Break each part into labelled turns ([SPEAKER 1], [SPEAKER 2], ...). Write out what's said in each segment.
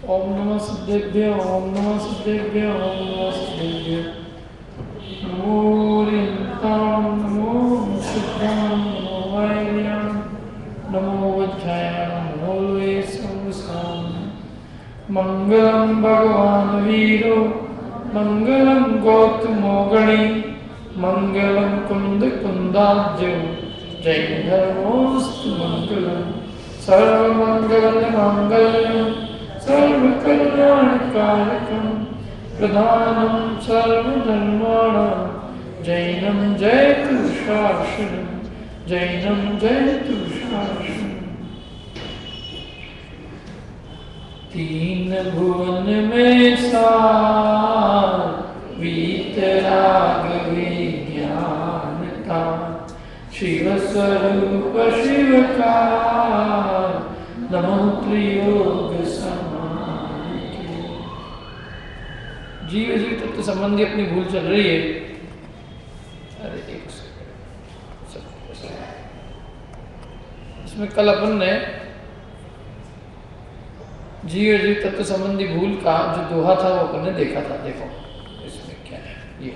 [SPEAKER 1] ओम नमः सिद्धेभ्यो ओम नमः सिद्धेभ्यो ओम नमः सिद्धेभ्यो नमो रिंतां नमो सिद्धां नमो वैर्यां नमो वज्रायां नमो वेशंसां मंगलम भगवान वीरो मंगलम गौतमो गणी मंगलम कुंद कुंदाब्जो जय धर्मोस्तु मंगलम सर्वमंगल मांगल्यम सर्वकल्याणकारकं प्रधानं सर्वधर्माणां जैनं जयतु शासनं जैनं जयतु शासनं। तीन भुवन में सार वीतराग विज्ञान का शिव स्वरूप शिव का नमो त्रियोग समान के। जीव जीव तत्व संबंधी अपनी भूल चल रही है। अरे एक इसमें कल अपन ने जीव जीव तत्व संबंधी भूल का जो दोहा था वो अपन ने देखा था। देखो इसमें क्या है, ये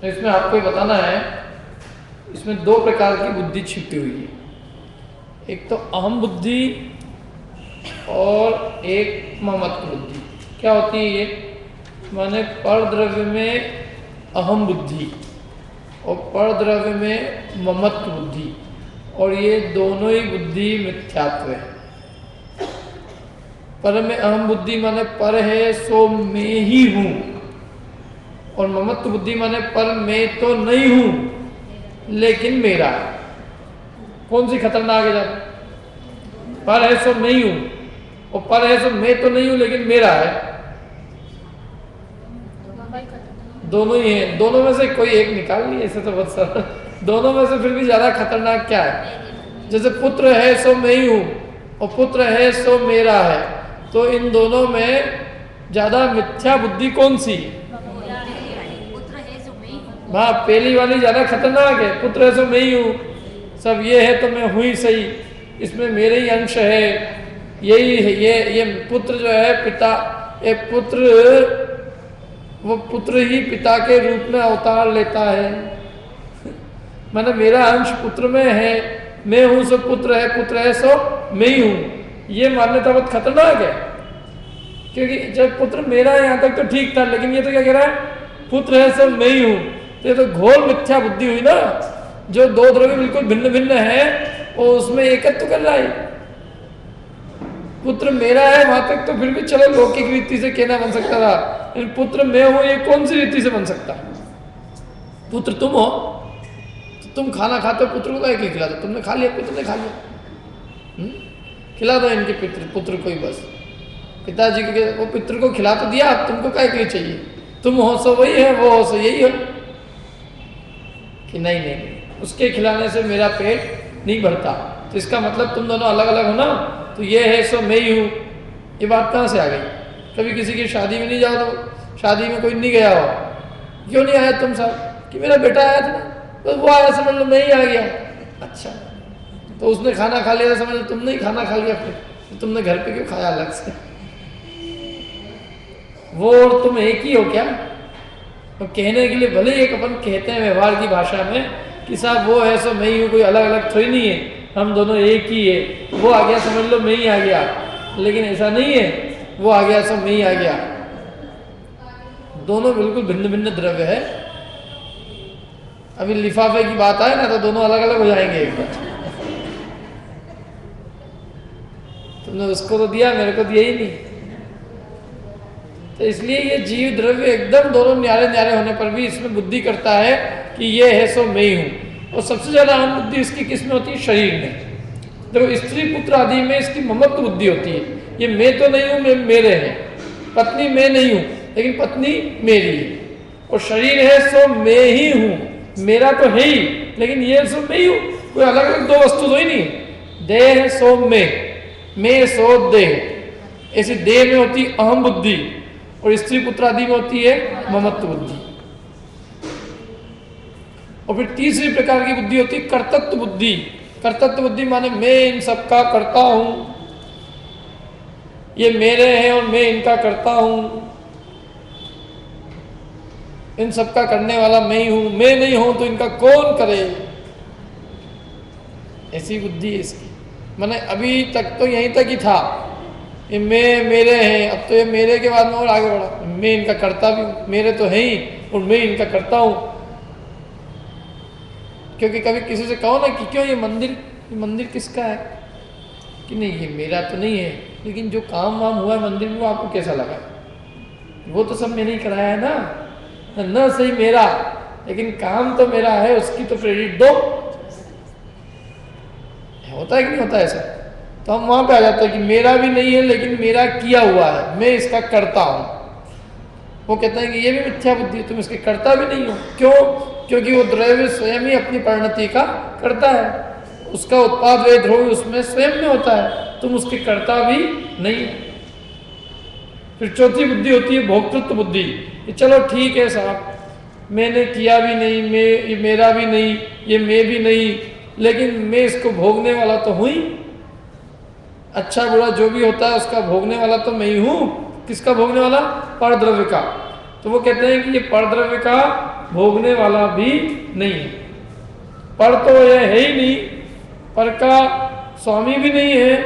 [SPEAKER 1] तो इसमें आपको ये बताना है, इसमें दो प्रकार की बुद्धि छिपी हुई है। एक तो अहम बुद्धि और एक ममत्व बुद्धि। क्या होती है ये? माने पर द्रव्य में अहम बुद्धि और पर द्रव्य में ममत्व बुद्धि, और ये दोनों ही बुद्धि मिथ्यात्व है। पर में अहम बुद्धि माने पर है सो मैं ही हूँ, और ममत्व बुद्धि माने पर मैं तो नहीं हूँ लेकिन मेरा है। कौन सी खतरनाक है ज्यादा? पर है सो नहीं हूं और पर है सो मैं तो नहीं हूं लेकिन मेरा है। दोनों ही है, दोनों में से कोई एक निकाल नहीं, ऐसे तो बहुत सारा। दोनों में से फिर भी ज्यादा खतरनाक क्या है? जैसे पुत्र है सो मैं ही हूं और पुत्र है सो मेरा है, तो इन दोनों में ज्यादा मिथ्या बुद्धि कौन सी? हाँ, पहली वाली ज्यादा खतरनाक है। पुत्र है सो मैं ही हूं, सब ये है तो मैं हुई सही, इसमें मेरे ही अंश है, यही है। ये पुत्र जो है पिता, ये पुत्र वो पुत्र ही पिता के रूप में अवतार लेता है। माने मेरा अंश पुत्र में है, मैं हूं सो पुत्र है सो मैं ही हूं। ये मान्यता बहुत खतरनाक है, क्योंकि जब पुत्र मेरा है यहां तक तो ठीक था, लेकिन ये तो क्या कह रहा है? पुत्र है सो मैं ही हूं। तो ये तो घोर मिथ्या बुद्धि हुई ना। जो दो द्रव्य बिल्कुल भिन्न भिन्न है वो उसमें एकत्व कर रहा है। पुत्र मेरा है वहां तक तो फिर भी चलो लौकिक रीति से कहना बन सकता था, लेकिन पुत्र मैं हूं ये कौन सी रीति से बन सकता? पुत्र तुम हो तो तुम खाना खाते हो, पुत्र को क्या खिला दो? तुमने खा लिया, पुत्र ने खा लिया, खिला दो इनके पुत्र को ही बस। पिताजी के वो पितृ को खिला तो दिया, तुमको क्या के लिए चाहिए? तुम हो सो वही है, वो हो सो यही हो। कि नहीं नहीं, उसके खिलाने से मेरा पेट नहीं भरता, तो इसका मतलब तुम दोनों अलग अलग हो ना, तो ये है सो मैं ही हूँ। ये बात कहाँ से आ गई? कभी किसी की शादी में नहीं जाओ तो शादी में कोई नहीं गया हो, क्यों नहीं आया तुम सब? कि मेरा बेटा आया था ना, तो वो आया, समझ लो मैं ही आ गया। अच्छा, तो उसने खाना खा लिया, समझ लो तुमने ही खाना खा लिया, फिर तो तुमने घर पे क्यों खाया अलग से? वो और तुम एक ही हो क्या? तो कहने के लिए भले एक अपन कहते हैं व्यवहार की भाषा में कि साहब वो है सो मैं ही हूँ, कोई अलग अलग थोड़ी नहीं है, हम दोनों एक ही है। वो आ गया समझ लो मैं ही आ गया, लेकिन ऐसा नहीं है, वो आ गया सो मैं ही आ गया। दोनों बिल्कुल भिन्न भिन्न द्रव्य है। अभी लिफाफे की बात आए ना तो दोनों अलग अलग हो जाएंगे एक बार। तुमने उसको तो दिया, मेरे को दिया ही नहीं। तो इसलिए ये जीव द्रव्य एकदम दोनों न्यारे न्यारे होने पर भी इसमें बुद्धि करता है कि ये है सो मैं ही हूँ। और सबसे ज्यादा अहम बुद्धि इसकी किस में होती है? शरीर में। देखो स्त्री पुत्र आदि में इसकी ममत्व बुद्धि होती है। ये मैं तो नहीं हूँ, मैं मेरे हैं। पत्नी मैं नहीं हूँ लेकिन पत्नी मेरी है। और शरीर है सो मैं ही हूँ, मेरा तो है ही, लेकिन ये सो मैं ही हूँ। कोई अलग अलग दो वस्तु तो ही नहीं। देह है सो मैं सो देह। ऐसी देह में होती अहम बुद्धि और स्त्री पुत्र आदि में होती है ममत्व बुद्धि। और फिर तीसरी प्रकार की बुद्धि होती है कर्तृत्व बुद्धि। कर्तृत्व बुद्धि माने मैं इन सबका करता हूं। ये मेरे हैं और मैं इनका करता हूँ, इन सब का करने वाला मैं ही हूँ, मैं नहीं हूँ तो इनका कौन करे, ऐसी बुद्धि है इसकी। मैंने अभी तक तो यहीं तक ही था, ये मैं मेरे हैं, अब तो ये मेरे के बाद में और आगे बढ़ा, मैं इनका करता भी हूँ, मेरे तो है ही और मैं इनका करता हूँ। क्योंकि कभी किसी से कहो ना कि क्यों ये मंदिर किसका है, कि नहीं ये मेरा तो नहीं है, लेकिन जो काम वाम हुआ है मंदिर में वो आपको कैसा लगा, वो तो सब मैंने ही कराया है ना सही मेरा, लेकिन काम तो मेरा है, उसकी तो क्रेडिट दो। होता है कि नहीं होता ऐसा? तो हम वहां पे आ जाते हैं कि मेरा भी नहीं है लेकिन मेरा किया हुआ है, मैं इसका करता हूं। वो कहते हैं कि ये भी मिथ्या बुद्धि है, तुम इसके करता भी नहीं हो। क्यों? क्योंकि वो द्रव्य स्वयं ही अपनी परिणति का करता है, उसका उत्पाद वे द्रव्य उसमें स्वयं में होता है, तुम उसके करता भी नहीं। फिर चौथी बुद्धि होती है भोक्तृत्व बुद्धि, कि चलो ठीक है साहब, मैंने किया भी नहीं, ये मेरा भी नहीं, ये मैं भी नहीं, लेकिन मैं इसको भोगने वाला तो हूँ ही, अच्छा बुरा जो भी होता है उसका भोगने वाला तो मैं ही हूँ। किसका भोगने वाला? परद्रव्य का। तो वो कहते हैं कि ये परद्रव्य का भोगने वाला भी नहीं है, पर तो ये है ही नहीं, पर का स्वामी भी नहीं है,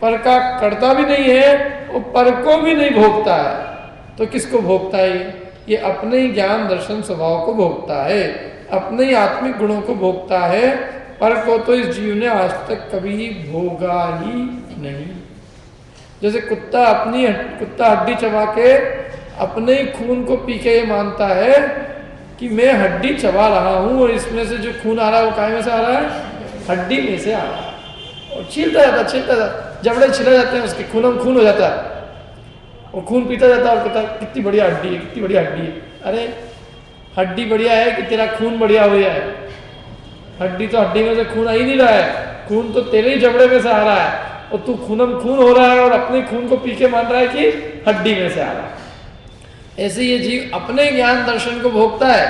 [SPEAKER 1] पर का कर्ता भी नहीं है, और पर को भी नहीं भोगता है। तो किसको भोगता है? ये अपने ही ज्ञान दर्शन स्वभाव को भोगता है, अपने ही आत्मिक गुणों को भोगता है। पर को तो इस जीव ने आज तक कभी भोगा ही नहीं। जैसे कुत्ता हड्डी चबा के अपने ही खून को पी के ये मानता है कि मैं हड्डी चबा रहा हूँ और इसमें से जो खून आ रहा है वो काय में से आ रहा है? हड्डी में से आ रहा है, और छीलता जाता, जबड़े छिला जाते हैं उसके, खून हो जाता है, और खून पीता जाता है और कहता है कितनी बढ़िया हड्डी है, कितनी बढ़िया हड्डी है। अरे हड्डी बढ़िया है कि तेरा खून बढ़िया हो गया है? हड्डी तो हड्डी में से खून आ ही नहीं रहा है, खून तो तेरे ही जबड़े में से आ रहा है, और तू खून हो रहा है और अपने खून को पी के मान रहा है कि हड्डी में से आ रहा है। ऐसे ये जीव अपने ज्ञान दर्शन को भोगता है।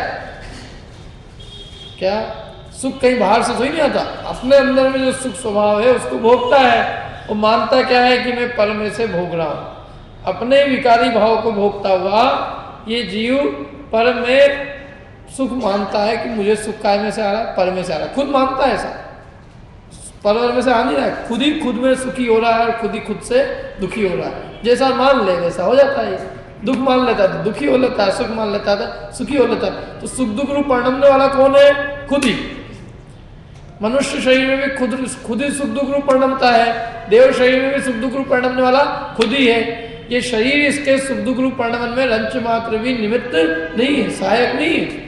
[SPEAKER 1] क्या सुख कहीं बाहर से थोड़ी नहीं आता, अपने अंदर में जो सुख स्वभाव है उसको भोगता है। वो मानता क्या है कि मैं पर में से भोग रहा हूं, अपने विकारी भाव को भोगता हुआ ये जीव पर में सुख मानता है कि मुझे सुख काय में से आ रहा है? पर में से आ रहा है। खुद मानता है ऐसा, पर में से आ नहीं रहा है, खुद ही खुद में सुखी हो रहा है और खुद ही खुद से दुखी हो रहा है। जैसा मान ले वैसा हो जाता है। दुख मान लेता है तो दुखी हो लेता है, सुख मान लेता है तो सुखी हो लेता है। तो सुख दुख रूप परिणमने वाला कौन है? खुद ही। मनुष्य शरीर में भी खुद ही सुख दुख रूप परिणमता है, देव शरीर में भी सुख दुख रूप परिणमने वाला खुद ही है। ये शरीर इसके सुख दुख रूप परिणमन में रंच मात्र भी निमित्त नहीं है, सहायक नहीं है।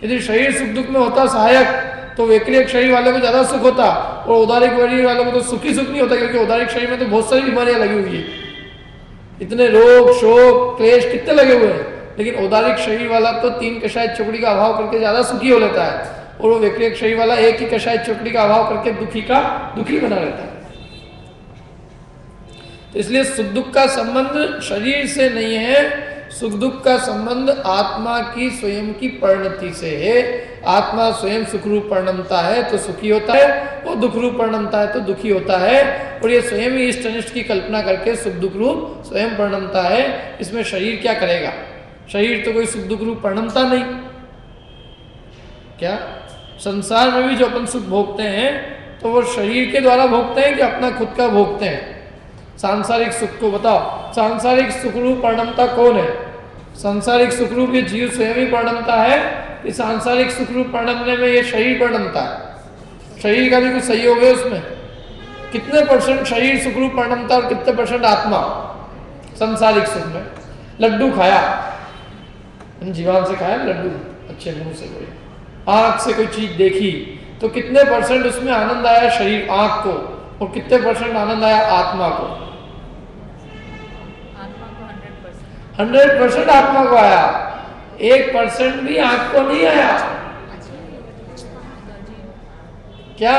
[SPEAKER 1] यदि शरीर सुख दुख में होता सहायक तो वैक्रियक शरीर वाले को ज्यादा सुख होता, और उदारिक शरीर वालों को तो सुखी सुख नहीं होता, क्योंकि उदारिक शरीर में तो बहुत सारी बीमारियां लगी हुई है, इतने रोग शोक क्लेश कितने लगे हुए हैं। लेकिन उदारिक शरीर वाला तो 3 कषाय चौकड़ी का अभाव करके ज्यादा सुखी हो लेता है, और वो वैक्रियक शरीर वाला 1 ही कषाय चौकड़ी का अभाव करके दुखी बना रहता है। तो इसलिए सुख दुख का संबंध शरीर से नहीं है, सुख दुख का संबंध आत्मा की स्वयं की परिणति से है। आत्मा स्वयं सुख रूप परिणमता है तो सुखी होता है, वो दुख रूप परिणमता है तो दुखी होता है। और ये स्वयं ही इष्ट अनिष्ट की कल्पना करके सुख दुख रूप स्वयं परिणमता है। इसमें शरीर क्या करेगा? शरीर तो कोई सुख दुख रूप परिणमता नहीं। क्या संसार में भी जो अपन सुख भोगते हैं तो वो शरीर के द्वारा भोगते हैं कि अपना खुद का भोगते हैं? सांसारिक सुख को बताओ, सांसारिक सुख रूप परिणमता कौन है? सांसारिक सुख रूप ये जीव स्वयं ही परिणमता है कि सांसारिक सुख रूप परिणमने में ये शरीर परिणमता है? शरीर का भी कुछ सहयोग है उसमें? कितने % शरीर सुख रूप परिणमता और कितने % आत्मा सांसारिक सुख में? लड्डू खाया, जीवान से खाया लड्डू, अच्छे मुंह से, कोई आंख से कोई चीज देखी तो कितने % उसमें आनंद आया शरीर आंख को, और कितने % आनंद आया आत्मा को? 100% आत्मा को आया, 1% भी आंख को नहीं आया। क्या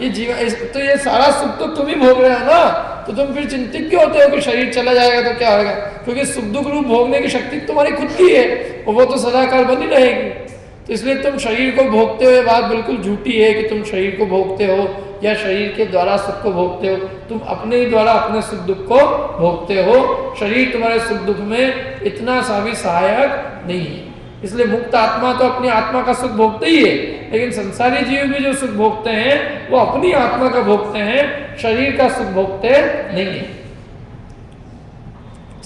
[SPEAKER 1] ये जीवन तो ये सारा सुख तो तुम ही भोग रहे हो ना, तो तुम फिर चिंतित क्यों होते हो कि शरीर चला जाएगा तो क्या होगा? क्योंकि सुख दुख रूप भोगने की शक्ति तुम्हारी खुद की है, और वो तो सदाकाल बनी रहेगी। तो इसलिए तुम शरीर को भोगते हुए बात बिल्कुल झूठी है कि तुम शरीर को भोगते हो, या शरीर के द्वारा सुख को भोगते हो, तुम अपने ही द्वारा अपने सुख दुख को भोगते हो। शरीर तुम्हारे सुख दुख में इतना सा भी सहायक नहीं है। इसलिए मुक्त आत्मा तो अपनी आत्मा का सुख भोगते ही है, लेकिन संसारी जीव भी जो सुख भोगते हैं वो अपनी आत्मा का भोगते हैं, शरीर का सुख भोगते नहीं है।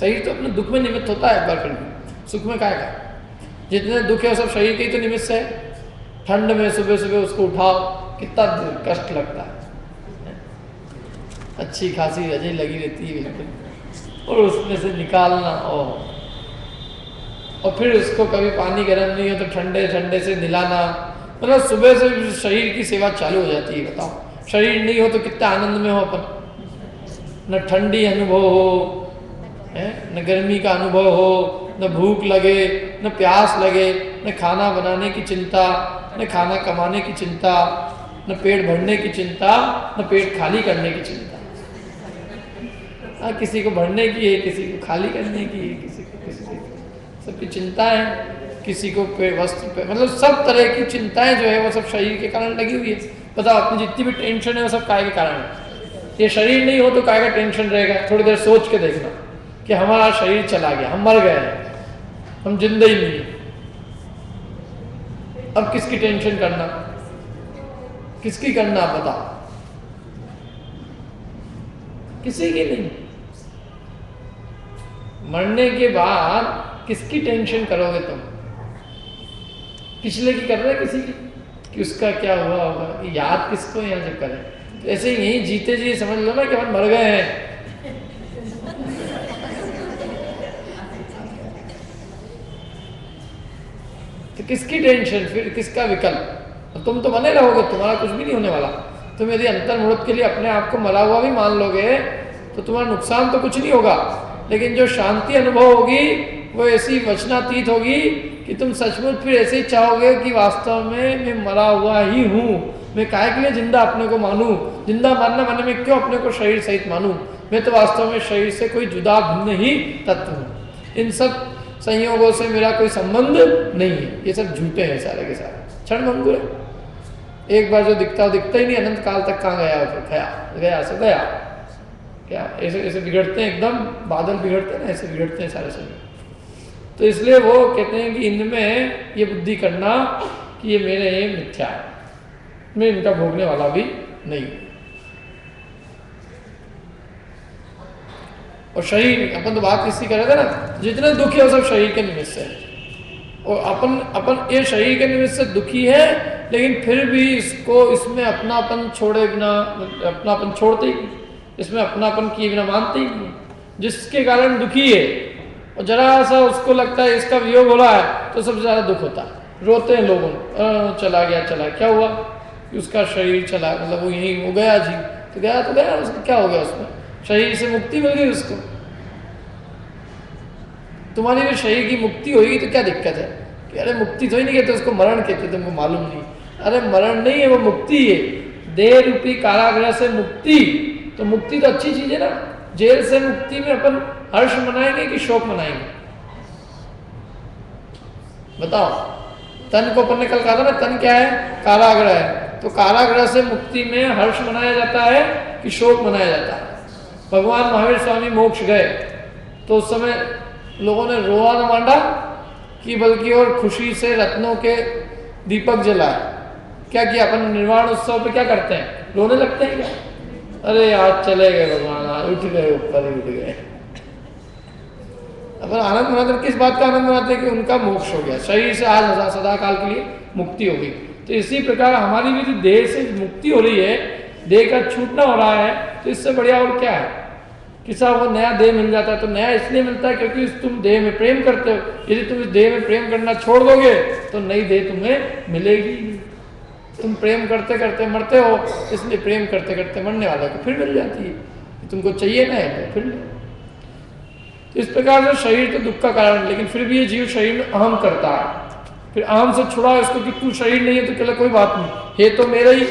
[SPEAKER 1] शरीर तो अपने दुख में निमित्त होता है, एक बार फिर भी सुख में क्या का, जितने दुख है सब शरीर के ही तो निमित्त से है। ठंड में सुबह सुबह उसको उठाओ, कितना कष्ट लगता है, अच्छी खासी रजाई लगी रहती है बिल्कुल, और उसमें से निकालना और फिर उसको कभी पानी गर्म नहीं हो तो ठंडे ठंडे से नहलाना, मतलब सुबह से शरीर की सेवा चालू हो जाती है। बताओ शरीर नहीं हो तो कितना आनंद में हो अपन, न ठंडी अनुभव हो है, न गर्मी का अनुभव हो, न भूख लगे, न प्यास लगे, न खाना बनाने की चिंता, न खाना कमाने की चिंता, न पेट भरने की चिंता, न पेट खाली करने की चिंता। हाँ, किसी को भरने की है, किसी को खाली करने की है, किसी को सबकी चिंता है, किसी को वस्त्र पे, मतलब सब तरह की चिंताएं जो है वो सब शरीर के कारण लगी हुई है। बताओ अपनी जितनी भी टेंशन है वो सब काय के कारण है। ये शरीर नहीं हो तो काय का टेंशन रहेगा? थोड़ी देर सोच के देखना कि हमारा शरीर चला गया, हम मर गए हैं, हम जिंदा ही नहीं, अब किसकी टेंशन करना, किसकी करना बताओ? किसी की नहीं। मरने के बाद किसकी टेंशन करोगे तुम? पिछले की कर रहे किसी की कि उसका क्या हुआ होगा, याद किसको यहाँ से करें? तो ऐसे ही यही जीते जी समझ लो ना कि हम मर गए हैं। तो किसकी टेंशन, फिर किसका विकल्प? तुम तो बने रहोगे, तुम्हारा कुछ भी नहीं होने वाला। तुम यदि अंतर्मुहूर्त के लिए अपने आप को मरा हुआ भी मान लोगे तो तुम्हारा नुकसान तो कुछ नहीं होगा, लेकिन जो शांति अनुभव होगी वो ऐसी वचनातीत होगी कि तुम सचमुच फिर ऐसे ही चाहोगे कि वास्तव में मैं मरा हुआ ही हूँ, मैं काहे के लिए जिंदा अपने को मानूं, जिंदा मानना माने मैं क्यों अपने को शरीर सहित मानूं, मैं तो वास्तव में शरीर से कोई जुदा भिन्न ही तत्व हूँ, इन सब संयोगों से मेरा कोई संबंध नहीं है, ये सब झूठे हैं सारे के सारे, क्षण भंगुर है। एक बार जो दिखता हो दिखता ही नहीं, अनंत काल तक कहाँ गया, फिर गया से गया क्या? ऐसे ऐसे बिगड़ते हैं, एकदम बादल बिगड़ते हैं ना, ऐसे बिगड़ते हैं सारे संयोग। तो इसलिए वो कहते हैं कि इनमें ये बुद्धि करना कि ये मेरे ये मिथ्या है, मैं इनका भोगने वाला भी नहीं। और शरीर, अपन तो बात किसी कर रहे थे ना, जितने दुखी है वो सब शरीर के निमित्त से है, और अपन ये शरीर के निमित्त से दुखी है, लेकिन फिर भी इसको, इसमें अपनापन छोड़े बिना, अपनापन छोड़ते ही, इसमें अपनापन किए बिना मानते ही नहीं, जिसके कारण दुखी है। और जरा सा उसको लगता है इसका वियोग हो रहा है तो सबसे ज्यादा दुख होता है, रोते हैं लोगों, चला गया, क्या हुआ कि उसका शरीर चला, मतलब वो यहीं हो गया जी, तो गया उसका क्या हो गया, उसमें शरीर से मुक्ति मिल गई उसको। तुम्हारी भी शरीर की मुक्ति होगी तो क्या दिक्कत है कि अरे मुक्ति तो ही नहीं कहते, उसको मरण कहते, तुमको मालूम नहीं। अरे मरण नहीं है, वो मुक्ति है, देह रूपी कारागृह से मुक्ति। तो मुक्ति तो अच्छी चीज है ना, जेल से मुक्ति में अपन हर्ष मनाएंगे कि शोक मनाएंगे? बताओ। तन को अपन ने कल कहा था ना, तन क्या है? कारागृह है। तो कारागृह से मुक्ति में हर्ष मनाया जाता है कि शोक मनाया जाता है? भगवान महावीर स्वामी मोक्ष गए तो उस समय लोगों ने रोआ न मांडा कि बल्कि और खुशी से रत्नों के दीपक जलाए। क्या किया अपन? निर्वाण उत्सव पे क्या करते हैं? रोने लगते हैं क्या? अरे आज चले गए भगवान, आज उठ गए, ऊपर ही उठ गए। अपन आनंद मनाते, किस बात का आनंद मनाते हैं कि उनका मोक्ष हो गया, शरीर से आज सदा काल के लिए मुक्ति हो गई। तो इसी प्रकार हमारी भी जो देह से मुक्ति हो रही है, देह का छूटना हो रहा है, तो इससे बढ़िया और क्या है? किसा वो नया देह मिल जाता है, तो नया इसलिए मिलता है क्योंकि तुम देह में प्रेम करते हो। यदि तुम इस देह में प्रेम करना छोड़ दोगे तो नई देह तुम्हें मिलेगी। तुम प्रेम करते करते मरते हो, इसलिए प्रेम करते करते मरने वाले को फिर मिल जाती है, तुमको चाहिए ना है तो फिर। तो इस प्रकार से शरीर तो दुख का कारण, लेकिन फिर भी ये जीव शरीर में अहम करता है। फिर अहम से छुड़ा इसको कि तू शरीर नहीं है, तो कहला कोई बात नहीं, ये तो मेरा ही,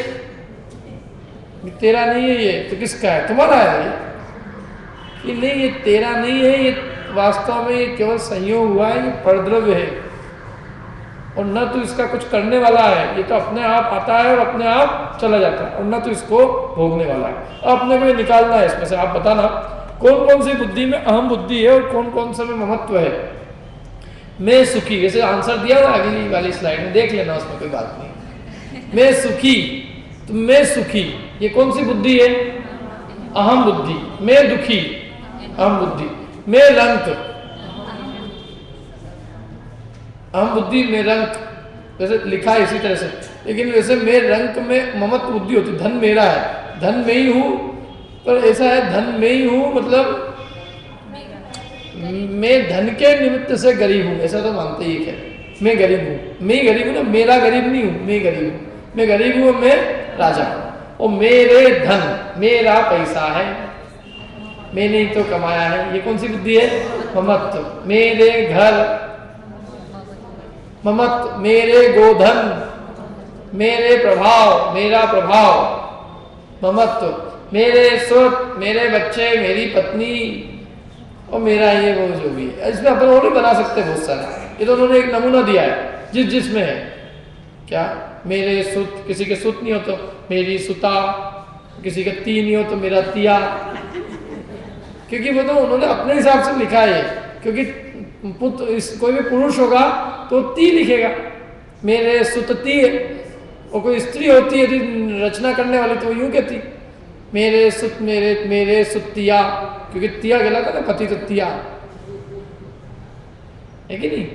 [SPEAKER 1] तेरा नहीं है ये, तो किसका है? तुम्हारा है ये नहीं, ये तेरा नहीं है, ये वास्तव में ये केवल संयोग हुआ है, ये परद्रव्य है। और न तो इसका कुछ करने वाला है, ये तो अपने आप आता है और अपने आप चला जाता है, और न तो इसको भोगने वाला है। अपने को ये निकालना है इसमें से। आप बताना कौन कौन सी बुद्धि में अहम बुद्धि है और कौन कौन सा में ममत्व है। मैं सुखी, जैसे आंसर दिया ना अगली वाली स्लाइड में, देख लेना, उसमें कोई बात नहीं। मैं सुखी, तो मैं सुखी ये कौन सी बुद्धि है? अहम बुद्धि। मैं दुखी, अहम बुद्धि। मैं रंक, अहम बुद्धि में रंक, वैसे लिखा है इसी तरह से, लेकिन वैसे मैं रंक में ममत्व बुद्धि होती। धन मेरा है, धन में ही हूँ, पर ऐसा है धन में ही हूँ मतलब मैं धन के निमित्त से गरीब हूँ, ऐसा तो मानते ही है। मैं गरीब हूँ, मैं गरीब हूँ ना, मेरा गरीब नहीं हूँ, मैं गरीब हूँ। मैं गरीब हूँ, मैं राजा हूँ। और मेरे धन, मेरा पैसा है, मैंने ही तो कमाया है, ये कौन सी बुद्धि है? ममत्व। मेरे घर, ममत्व। मेरे गोधन, मेरे प्रभाव, मेरा प्रभाव, ममत्व। मेरे सुत, मेरे बच्चे, मेरी पत्नी, और मेरा ये वो जो भी है। इसमें अपन और भी बना सकते हैं बहुत सारे, ये तो उन्होंने एक नमूना दिया है जिस जिसमें है। क्या? मेरे सुत, किसी के सुत नहीं हो तो मेरी सुता, किसी के ती नहीं हो तो मेरा तिया, क्योंकि वो तो उन्होंने अपने हिसाब से लिखा है। क्योंकि पुत्र, कोई भी पुरुष होगा तो ती लिखेगा, मेरे सुतती है। और कोई स्त्री होती है यदि रचना करने वाली, तो यूं कहती मेरे सुत, मेरे सुतिया, क्योंकि तिया कहलाता ना, पति तो तिया है कि नहीं।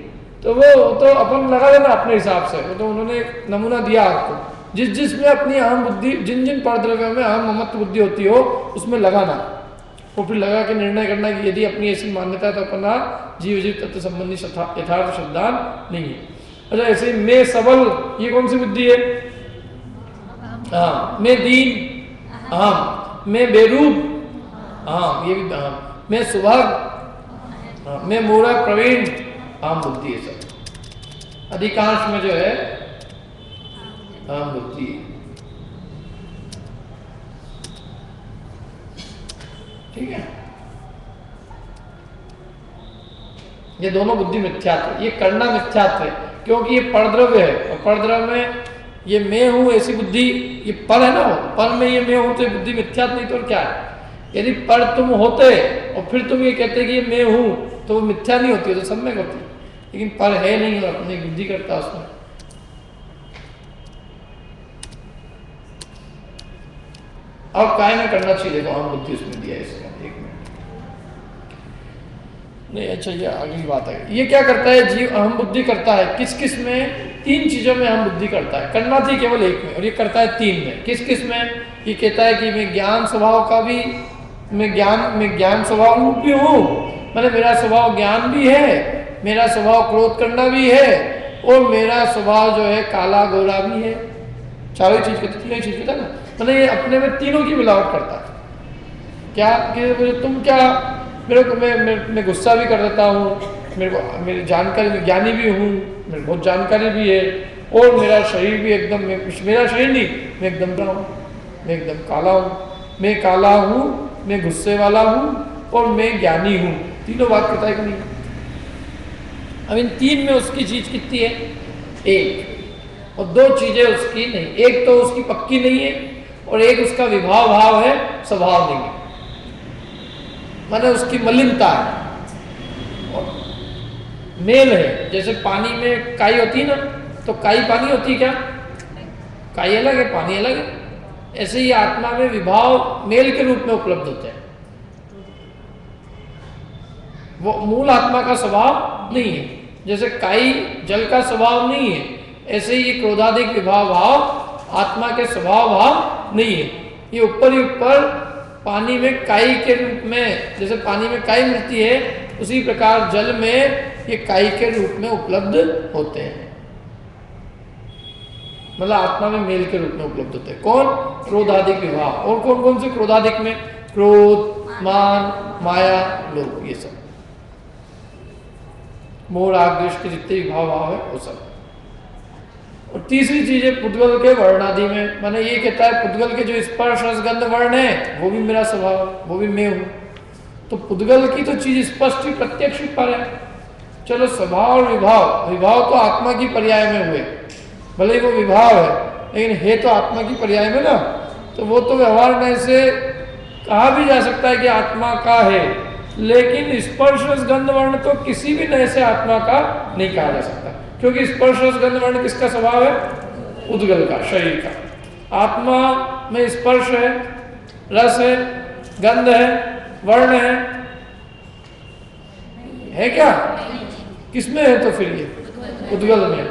[SPEAKER 1] तो वो तो अपन लगा देना अपने हिसाब से, वो तो उन्होंने एक नमूना दिया आपको। जिस जिसमें अपनी अहम बुद्धि, जिन जिन परद्रव्यों में अहम ममत्व बुद्धि होती हो उसमें लगाना, और फिर लगा के निर्णय करना कि यदि अपनी ऐसी मान्यता है तो अपना जीव जीव तत्व संबंधी यथार्थ श्रद्धान नहीं है। अच्छा, ऐसे मैं सबल, ये कौन सी बुद्धि है? हाँ। मैं दीन, हाँ। मैं बेरूप, हाँ, ये भी हाँ। मैं सुभाग, हाँ। मैं मूर्ख प्रवीण, आम बुद्धि है सब। अधिकांश में जो है आम बुद्धि। ठीक है, ये दोनों बुद्धि मिथ्यात्व, ये करना मिथ्यात्व है, क्योंकि ये परद्रव्य है, और परद्रव्य में ये मैं हूं ऐसी बुद्धि, ये पर है ना, पर में ये मैं हूं तो बुद्धि मिथ्यात्व, नहीं तो क्या है? यदि पर तुम होते और फिर तुम ये कहते कि ये मैं हूं, तो वो मिथ्या नहीं होती, तो सम्यक होती। लेकिन पर है नहीं और अपनी बुद्धि करता उसमें। अब काय में करना चाहिए, देखो हम बुद्धि उसमें दिया इसका, एक मिनट नहीं। अच्छा, ये अगली बात है। ये क्या करता है? जीव अहम बुद्धि करता है किस किस में? 3 चीजों में अहम बुद्धि करता है। करना थी केवल एक में, और ये करता है 3 में। किस किस में? ये कहता है कि मैं ज्ञान स्वभाव का भी, मैं ज्ञान स्वभाव भी हूँ, मतलब मेरा स्वभाव ज्ञान भी है, मेरा स्वभाव क्रोध करना भी है, और मेरा स्वभाव जो है काला गोरा भी है। चारों चीज के, तीनों चीज के था ना, मतलब ये अपने में तीनों की मिलावट करता है। क्या कि तुम क्या, मेरे को मैं गुस्सा भी कर देता हूँ, मेरे को मेरी जानकारी, मैं ज्ञानी भी हूँ, मेरे को बहुत जानकारी भी है, और मेरा शरीर भी एकदम, मेरा शरीर नहीं, मैं एकदम बुरा हूँ, मैं एकदम काला हूँ, मैं काला हूँ, मैं गुस्से वाला हूँ, और मैं ज्ञानी हूँ। तीनों बात करता है कि नहीं? अब इन 3 में उसकी चीज कितनी है? 1, और 2 चीजें उसकी नहीं। एक तो उसकी पक्की नहीं है, और एक उसका विभाव भाव है, स्वभाव नहीं है, माने उसकी मलिनता है और मेल है। जैसे पानी में काई होती है ना, तो काई पानी होती है क्या? काई अलग है, पानी अलग है। ऐसे ही आत्मा में विभाव मेल के रूप में उपलब्ध होते हैं, वो मूल आत्मा का स्वभाव नहीं है। जैसे काई जल का स्वभाव नहीं है, ऐसे ही क्रोधाधिक विभाव भाव आत्मा के स्वभाव भाव नहीं है। ये ऊपर ही ऊपर पानी में काई के रूप में, जैसे पानी में काई मिलती है, उसी प्रकार जल में ये काई के रूप में उपलब्ध होते हैं, मतलब आत्मा में मेल के रूप में उपलब्ध होते हैं। कौन? क्रोधाधिक विभाव। और कौन कौन से क्रोधाधिक में? क्रोध, मान, माया, लोभ, ये सब, मोह, राग, द्वेष के जितने विभाव भाव है वो सब। और तीसरी चीज है पुद्गल के वर्णादि में, माने ये कहता है पुद्गल के जो स्पर्श रसगंध वर्ण है वो भी मेरा स्वभाव, वो भी मैं हूं। तो पुद्गल की तो चीज स्पष्ट ही प्रत्यक्ष पर है, चलो स्वभाव और विभाव, विभाव तो आत्मा की पर्याय में हुए, भले ही वो विभाव है लेकिन है तो आत्मा की पर्याय में ना, तो वो तो व्यवहार में से कहा भी जा सकता है कि आत्मा का है, लेकिन स्पर्श रस गंध वर्ण तो किसी भी नए से आत्मा का नहीं कहा जा सकता, क्योंकि स्पर्श रस गंध वर्ण किसका स्वभाव है? उद्गल का, शरीर का। आत्मा में स्पर्श है, रस है, गंध है, वर्ण है क्या? किसमें है तो फिर ये उद्गल में।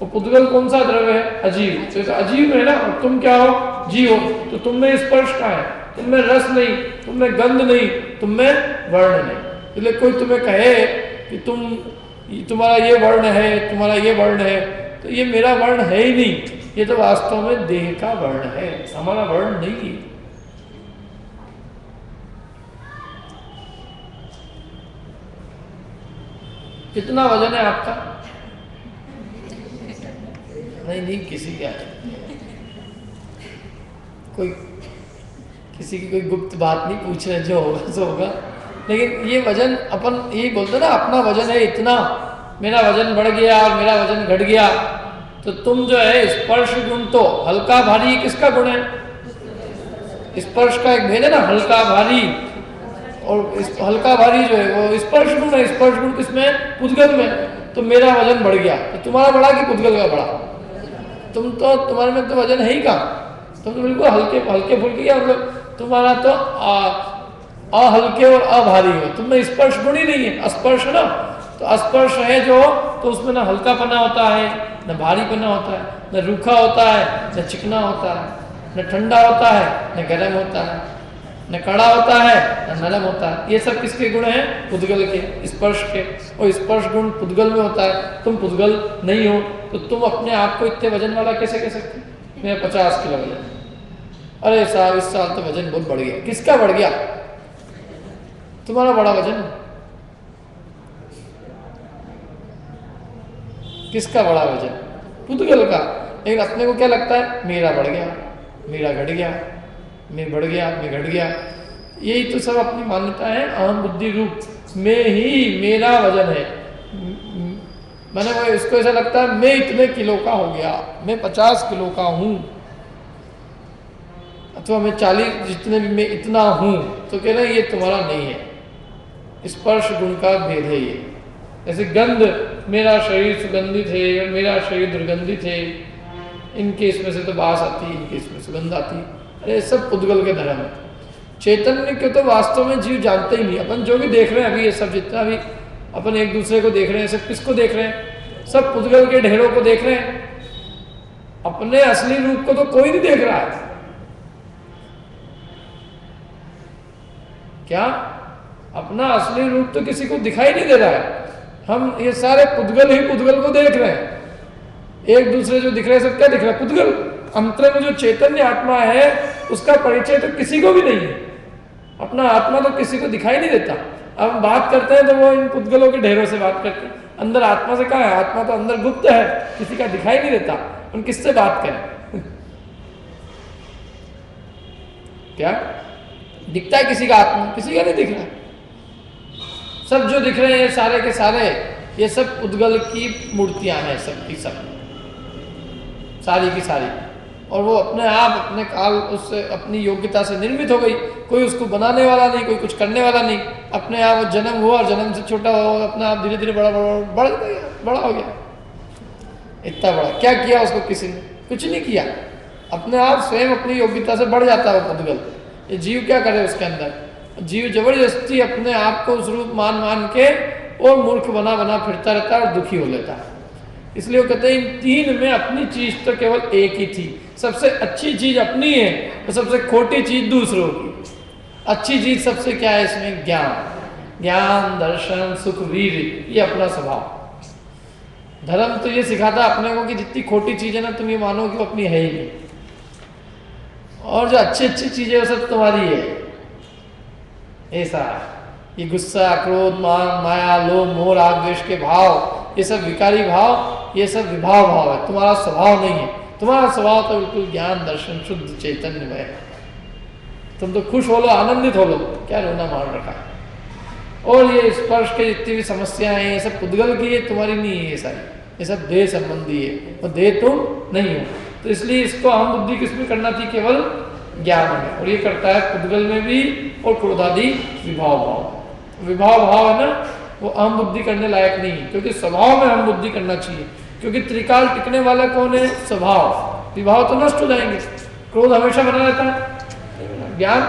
[SPEAKER 1] और उद्गल कौन सा द्रव्य है? अजीव। तो अजीव है ना, और तुम क्या हो? जीव हो। तो तुम में स्पर्श का है, तुम में रस नहीं, तुम में गंध नहीं, तुम में वर्ण नहीं। इसलिए कोई तुम्हें कहे कि तुम्हारा ये वर्ण है, तुम्हारा ये वर्ण है, तो ये मेरा वर्ण है ही नहीं, ये तो वास्तव में देह का वर्ण है, हमारा वर्ण नहीं है। कितना वजन है आपका? नहीं किसी का है, कोई किसी की कोई गुप्त बात नहीं पूछ रहे, जो होगा सो होगा। लेकिन ये वजन अपन यही बोलते ना, अपना वजन है इतना, मेरा वजन बढ़ गया और मेरा वजन घट गया। तो तुम जो है स्पर्श गुण तो हल्का भारी किसका गुण है? स्पर्श का एक भेद है ना, हल्का भारी, और इस हल्का भारी जो है वो स्पर्श गुण है। स्पर्श गुण किसमें? पुद्गल में। तो मेरा वजन बढ़ गया, तो तुम्हारा बढ़ा कि पुद्गल का बढ़ा? तुम्हारे में तो वजन है ही कहाँ, तुम तो बिल्कुल हल्के फुल्के, या मतलब तुम्हारा तो अहल्के और अभारी हो, तुम स्पर्श गुण ही नहीं है, स्पर्श ना। तो अस्पर्श है जो, तो उसमें ना हल्कापना होता है, न भारीपना होता है, न रूखा होता है, न चिकना होता है, न ठंडा होता है, न गर्म होता है, न कड़ा होता है, न नरम होता है। ये सब किसके गुण हैं? पुद्गल के, स्पर्श के। और स्पर्श गुण पुद्गल में होता है, तुम पुद्गल नहीं हो, तो तुम अपने आप को इतने वजन वाला कैसे कह सकते? मैं 50 किलो वजन, अरे साहब इस साल तो वजन बहुत बढ़ गया। किसका बढ़ गया? तुम्हारा बड़ा वजन। किसका बड़ा वजन? पुद्गल का। लेकिन अपने को क्या लगता है? मेरा बढ़ गया, मेरा घट गया, मैं बढ़ गया, मैं घट गया। यही तो सब अपनी मान्यता है, अहम बुद्धि रूप में ही मेरा वजन है। मैंने वो इसको ऐसा लगता है मैं इतने किलो का हो गया, मैं 50 किलो का हूँ, अथवा मैं 40, जितने भी मैं इतना हूँ, तो कह रहे ये तुम्हारा नहीं है, स्पर्श गुण का भेद है ये। जैसे गंध, मेरा शरीर सुगंधित है, मेरा शरीर दुर्गंधित है, इनके इसमें से तो बास आती है, इनके इसमें सुगंध आती है, अरे सब पुद्गल के धर्म है। चैतन्य के तो वास्तव में जीव जानते ही नहीं। अपन जो भी देख रहे हैं अभी, ये सब जितना भी अपन एक दूसरे को देख रहे हैं, सब किसको देख रहे हैं? सब पुद्गल के ढेरों को देख रहे हैं। अपने असली रूप को तो कोई नहीं देख रहा है। क्या? अपना असली रूप तो किसी को दिखाई नहीं दे रहा है। हम ये सारे पुद्गल ही पुद्गल को देख रहे हैं। एक दूसरे जो दिख रहे हैं, सब क्या दिख रहा है? पुद्गल। अंतर में जो चैतन्य आत्मा है उसका परिचय तो किसी को भी नहीं है। अपना आत्मा तो किसी को दिखाई नहीं देता। अब हम बात करते हैं तो वो इन पुद्गलों के ढेरों से बात करते हैं। अंदर आत्मा से कहाँ है? आत्मा तो अंदर गुप्त है, किसी का दिखाई नहीं देता। हम किससे बात करें? क्या दिखता है किसी का आत्मा? किसी का नहीं दिख रहा। सब जो दिख रहे हैं सारे के सारे, ये सब पुद्गल की मूर्तियां हैं, सब की सब, सारी की सारी। और वो अपने आप अपने काल उससे अपनी योग्यता से निर्मित हो गई। कोई उसको बनाने वाला नहीं, कोई कुछ करने वाला नहीं। अपने आप जन्म हुआ और जन्म से छोटा हुआ, अपने आप धीरे धीरे बड़ा हो गया। इतना बड़ा क्या किया उसको? किसी ने कुछ नहीं किया। अपने आप स्वयं अपनी योग्यता से बढ़ जाता है वो पुद्गल। ये जीव क्या करे उसके अंदर? जीव जबरदस्ती अपने आप को उस रूप मान के और मूर्ख बना फिरता रहता है और दुखी हो लेता है। इसलिए वो कहते हैं इन तीन में अपनी चीज तो केवल एक ही थी। सबसे अच्छी चीज अपनी है और सबसे खोटी चीज दूसरों की। अच्छी चीज सबसे क्या है इसमें? ज्ञान, दर्शन, सुख, वीर, ये अपना स्वभाव। धर्म तो ये सिखाता अपने को कि जितनी खोटी चीज है ना, तुम ये मानो कि वो अपनी है ही नहीं, और जो अच्छी चीजें वो सब तुम्हारी है। ऐसा ये गुस्सा, क्रोध, मान, माया, लोभ, मोह, राग, द्वेष के भाव, ये सब विकारी भाव, ये सब विभाव भाव है। तुम्हारा स्वभाव नहीं है। तुम्हारा स्वभाव तो बिल्कुल ज्ञान, दर्शन, शुद्ध चैतन्य में है। तुम तो खुश हो लो, आनंदित हो लो, क्या रोना मार रखा है? और ये स्पर्श की जितनी भी समस्याएं हैं ये सब पुद्गल की है, तुम्हारी नहीं है ये सारी, ये सब देह संबंधी है और देह तुम नहीं हो। तो इसलिए इसको अहम बुद्धि किसमें करना थी? केवल ज्ञान में। और ये करता है पुद्गल में भी और क्रोधादि विभाव भाव। विभाव भाव है ना, वो अहम बुद्धि करने लायक नहीं है, क्योंकि स्वभाव में अहम बुद्धि करना चाहिए। क्योंकि त्रिकाल टिकने वाला कौन है? स्वभाव। विभाव तो नष्ट हो जाएंगे, क्रोध हमेशा बना रहता है, ज्ञान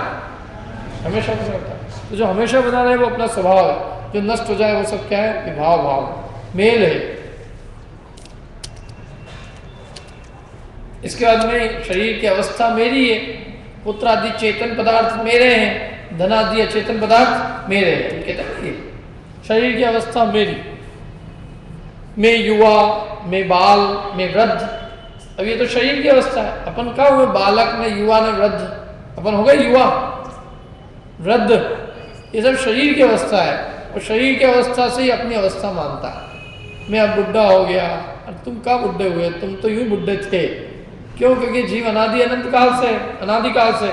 [SPEAKER 1] हमेशा बना रहता है। तो जो हमेशा बना रहे वो अपना स्वभाव है, जो नष्ट हो जाए वो सब क्या है? विभाव भाव, मेल है। इसके बाद में शरीर की अवस्था मेरी है, पुत्र आदि चेतन पदार्थ मेरे हैं, धन आदि अचेतन पदार्थ मेरे हैं। ठीक है, शरीर की अवस्था मेरी, मैं युवा, मैं बाल, मैं वृद्ध। अब ये तो शरीर की अवस्था है। अपन क्या हुए? बालक में, युवा में, वृद्ध। अपन हो गए युवा, वृद्ध। ये सब शरीर की अवस्था है, और शरीर की अवस्था से ही अपनी अवस्था मानता है। मैं अब बुढ़ा हो गया। और तुम क्या बुढ़े हुए? तुम तो यूं बुढ़े थे। क्यों? क्योंकि जीव अनादि अनंत काल से, अनादिकाल से,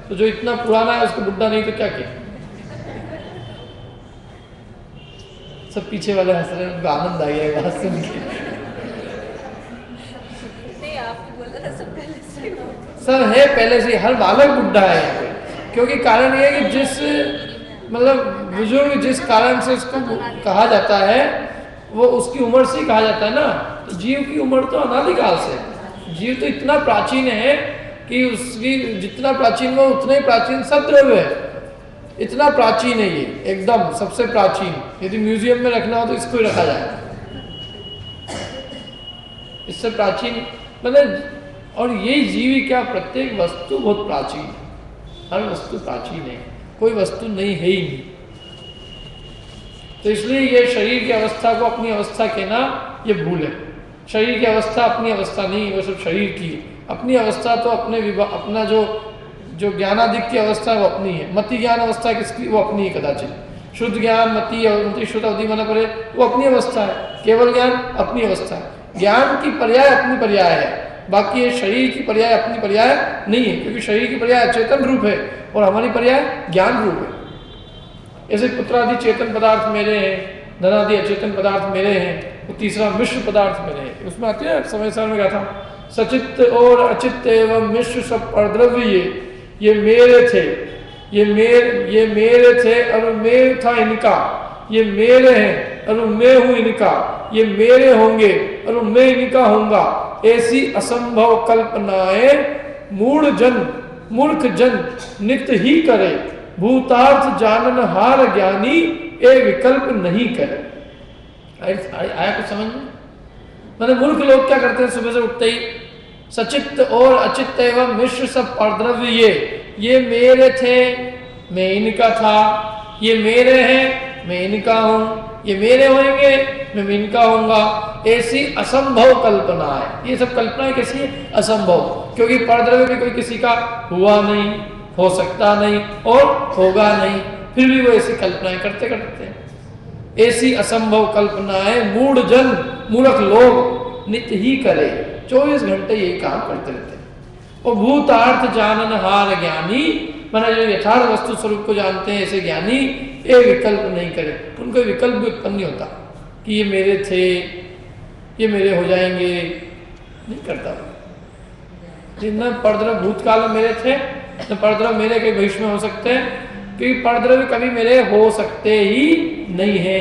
[SPEAKER 1] तो जो इतना पुराना है उसको बुढ़ा नहीं तो क्या किया? सब पीछे वाले हंस रहे हैं, उनको आनंद आ गया बात सुन के। सर है पहले से, हर बालक बुढ़ा है यहाँ पे। क्योंकि कारण ये है कि जिस मतलब बुजुर्ग जिस कारण से इसको कहा जाता है वो उसकी उम्र से ही कहा जाता है ना। तो जीव की उम्र तो अनादिकाल से, जीव तो इतना प्राचीन है कि उसकी जितना प्राचीन वो उतना ही प्राचीन सब द्रव्य है। इतना प्राचीन है ये, एकदम सबसे प्राचीन। यदि म्यूजियम में रखना हो तो इसको ही रखा जाए, इससे प्राचीन मतलब। और ये जीव क्या, प्रत्येक वस्तु बहुत प्राचीन है, हर वस्तु प्राचीन है, कोई वस्तु नहीं है ही नहीं। तो इसलिए ये शरीर की अवस्था को अपनी अवस्था कहना ये भूल है। शरीर की अवस्था अपनी अवस्था नहीं, वो सब शरीर की अपनी अवस्था। तो अपने अपना जो ज्ञानादिक की अवस्था है वो अपनी है। मति ज्ञान अवस्था किसकी? वो अपनी है कदाचित। शुद्ध ज्ञान, मति शुद्ध अवधि माना पड़े, वो अपनी अवस्था है। केवल ज्ञान अपनी अवस्था है। ज्ञान की पर्याय अपनी पर्याय है, बाकी ये शरीर की पर्याय अपनी पर्याय नहीं है। क्योंकि शरीर की पर्याय चेतन रूप है और हमारी पर्याय ज्ञान रूप है। ऐसे पुत्रादि चेतन पदार्थ मेरे हैं, धनादि अचेतन पदार्थ मेरे हैं, वो तीसरा मिश्र पदार्थ मेरे हैं। उसमें आती है समय साल में कहा था, सचित्त और अचित्त एवं मिश्र सब परद्रव्य ये मेरे थे, ये मेरे थे और मैं था इनका, ये मेरे हैं और मैं हूं इनका, ये मेरे होंगे और मैं इनका होऊंगा। ऐसी असंभव कल्पनाएं मूर्ख जन नित्य ही करे, भूतार्थ जानन हार ज्ञानी ए विकल्प नहीं करे। आया कुछ समझ में? मतलब मूर्ख लोग क्या करते हैं? सुबह से उठते ही सचित्त और अचित्त एवं मिश्र सब परद्रव्य ये मेरे थे, मैं इनका था, ये मेरे हैं, मैं इनका हूं, ये मेरे होंगे, मैं इनका होऊंगा। ऐसी असंभव कल्पना है। ये सब कल्पनाएं कैसी है? असंभव। क्योंकि परद्रव्य भी कोई किसी का हुआ नहीं, हो सकता नहीं और होगा नहीं, फिर भी वो ऐसी कल्पनाएं करते करते हैं। ऐसी असंभव कल्पनाएं मूर्ख लोग नित्य ही करे, 24 घंटे यही काम करते रहते हैं। और भूतार्थ जानन हार ज्ञानी, माना जो यथार्थ वस्तु स्वरूप को जानते हैं ऐसे ज्ञानी ये विकल्प नहीं करे। उनको विकल्प भी उत्पन्न नहीं होता कि ये मेरे थे, ये मेरे हो जाएंगे, नहीं करता। जितना परद्रव्य भूतकाल में मेरे थे तो परद्रव्य मेरे के भविष्य में हो सकते हैं, क्योंकि परद्रव्य कभी मेरे हो सकते ही नहीं है।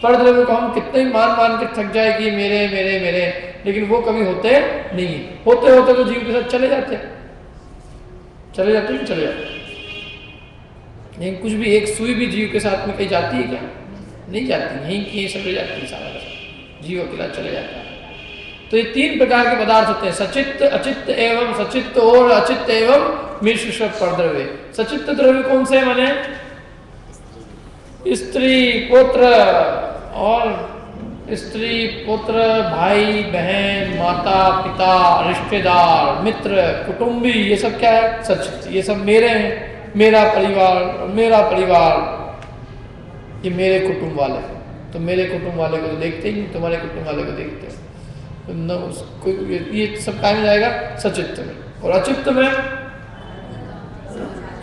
[SPEAKER 1] परद्रव्य को हम कितने मान के थक जाए कि मेरे मेरे मेरे, लेकिन वो कभी होते नहीं। होते होते तो जीव के साथ चले जाते लेकिन कुछ भी एक सुई भी जीव के साथ में कहीं जाती है क्या? नहीं जाती, यहीं की चले जाती है, सारा जीव अकेला चले जाता है। तो ये 3 प्रकार के पदार्थ होते हैं, सचित्त, अचित्त एवं सचित्त और अचित्त एवं मिश्र परद्रव्य। सचित्त द्रव्य कौन से माने? स्त्री पुत्र और स्त्री पुत्र, भाई बहन, माता पिता, रिश्तेदार, मित्र, कुटुंबी, ये सब क्या है? सचित्त। ये सब मेरे हैं। मेरा परिवार, ये मेरे कुटुंब वाले। तो मेरे कुटुंब वाले को तो देखते ही नहीं, तुम्हारे कुटुंब वाले को देखते हैं तो न उसको, ये सब काम में जाएगा सचित्त में। और अचित्त में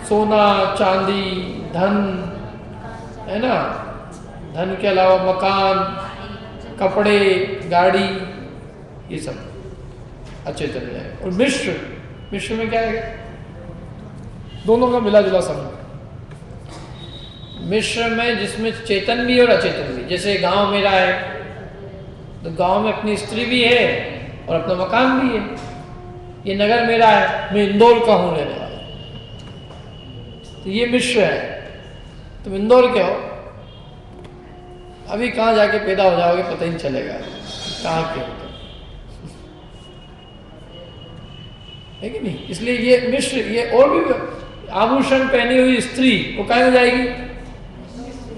[SPEAKER 1] सोना चांदी धन है ना, धन के अलावा मकान, कपड़े, गाड़ी, ये सब अचेतन है। और मिश्र, मिश्र में क्या है, दोनों का मिला जुला समूह। मिश्र में जिसमें चेतन भी और अचेतन भी, जैसे गांव मेरा है तो गांव में अपनी स्त्री भी है और अपना मकान भी है। ये नगर मेरा है, मैं इंदौर का हूं रहने वाला, तो ये मिश्र है। तुम इंदौर के हो, अभी कहाँ जाके पैदा हो जाओगे पता ही नहीं चलेगा कहाँ के हो, है कि नहीं। इसलिए ये मिश्र, ये और भी आभूषण पहनी हुई स्त्री वो कहाँ में जाएगी,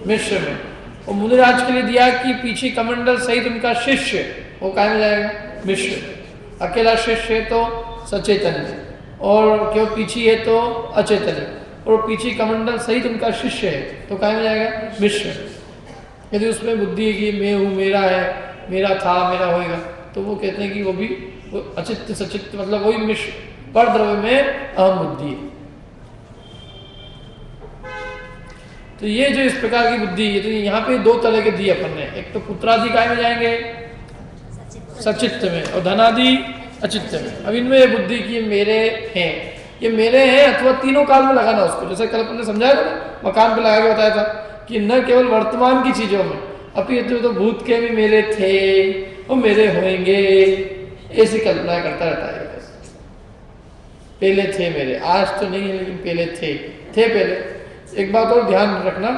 [SPEAKER 1] मिश्र में। और मुनिराज के लिए दिया कि पीछे कमंडल सहित उनका शिष्य, वो कहाँ में जाएगा, मिश्र। अकेला शिष्य है तो सचेतन है, और क्यों पीछे है तो अचेतन है, और पीछे कमंडल सहित उनका शिष्य है तो कहाँ में जाएगा, मिश्र। यदि उसमें बुद्धि है कि मैं हूँ, मेरा है, मेरा था, मेरा होएगा, तो वो कहते हैं कि वो भी वो अचित्त सचित्त, मतलब वही मिश्र, पर द्रव्य में अहम बुद्धि है। तो ये जो इस प्रकार की बुद्धि है, तो यहाँ पे दो तरह के दिए अपन ने, एक तो पुत्रादि काय में जाएंगे, सचित्त में, और धनादि अचित्त में। अब इनमें ये बुद्धि की मेरे हैं, ये मेरे हैं, अथवा तीनों काल में लगाना उसको, जैसे कल अपन ने समझाया था ना, मकान पे लगा के बताया था कि न केवल वर्तमान की चीजों में, अभी तो भूत के भी मेरे थे, वो मेरे होंगे, ऐसी कल्पना करता रहता है। बस पहले थे मेरे, आज तो नहीं है लेकिन पहले थे पहले। एक बात और ध्यान रखना,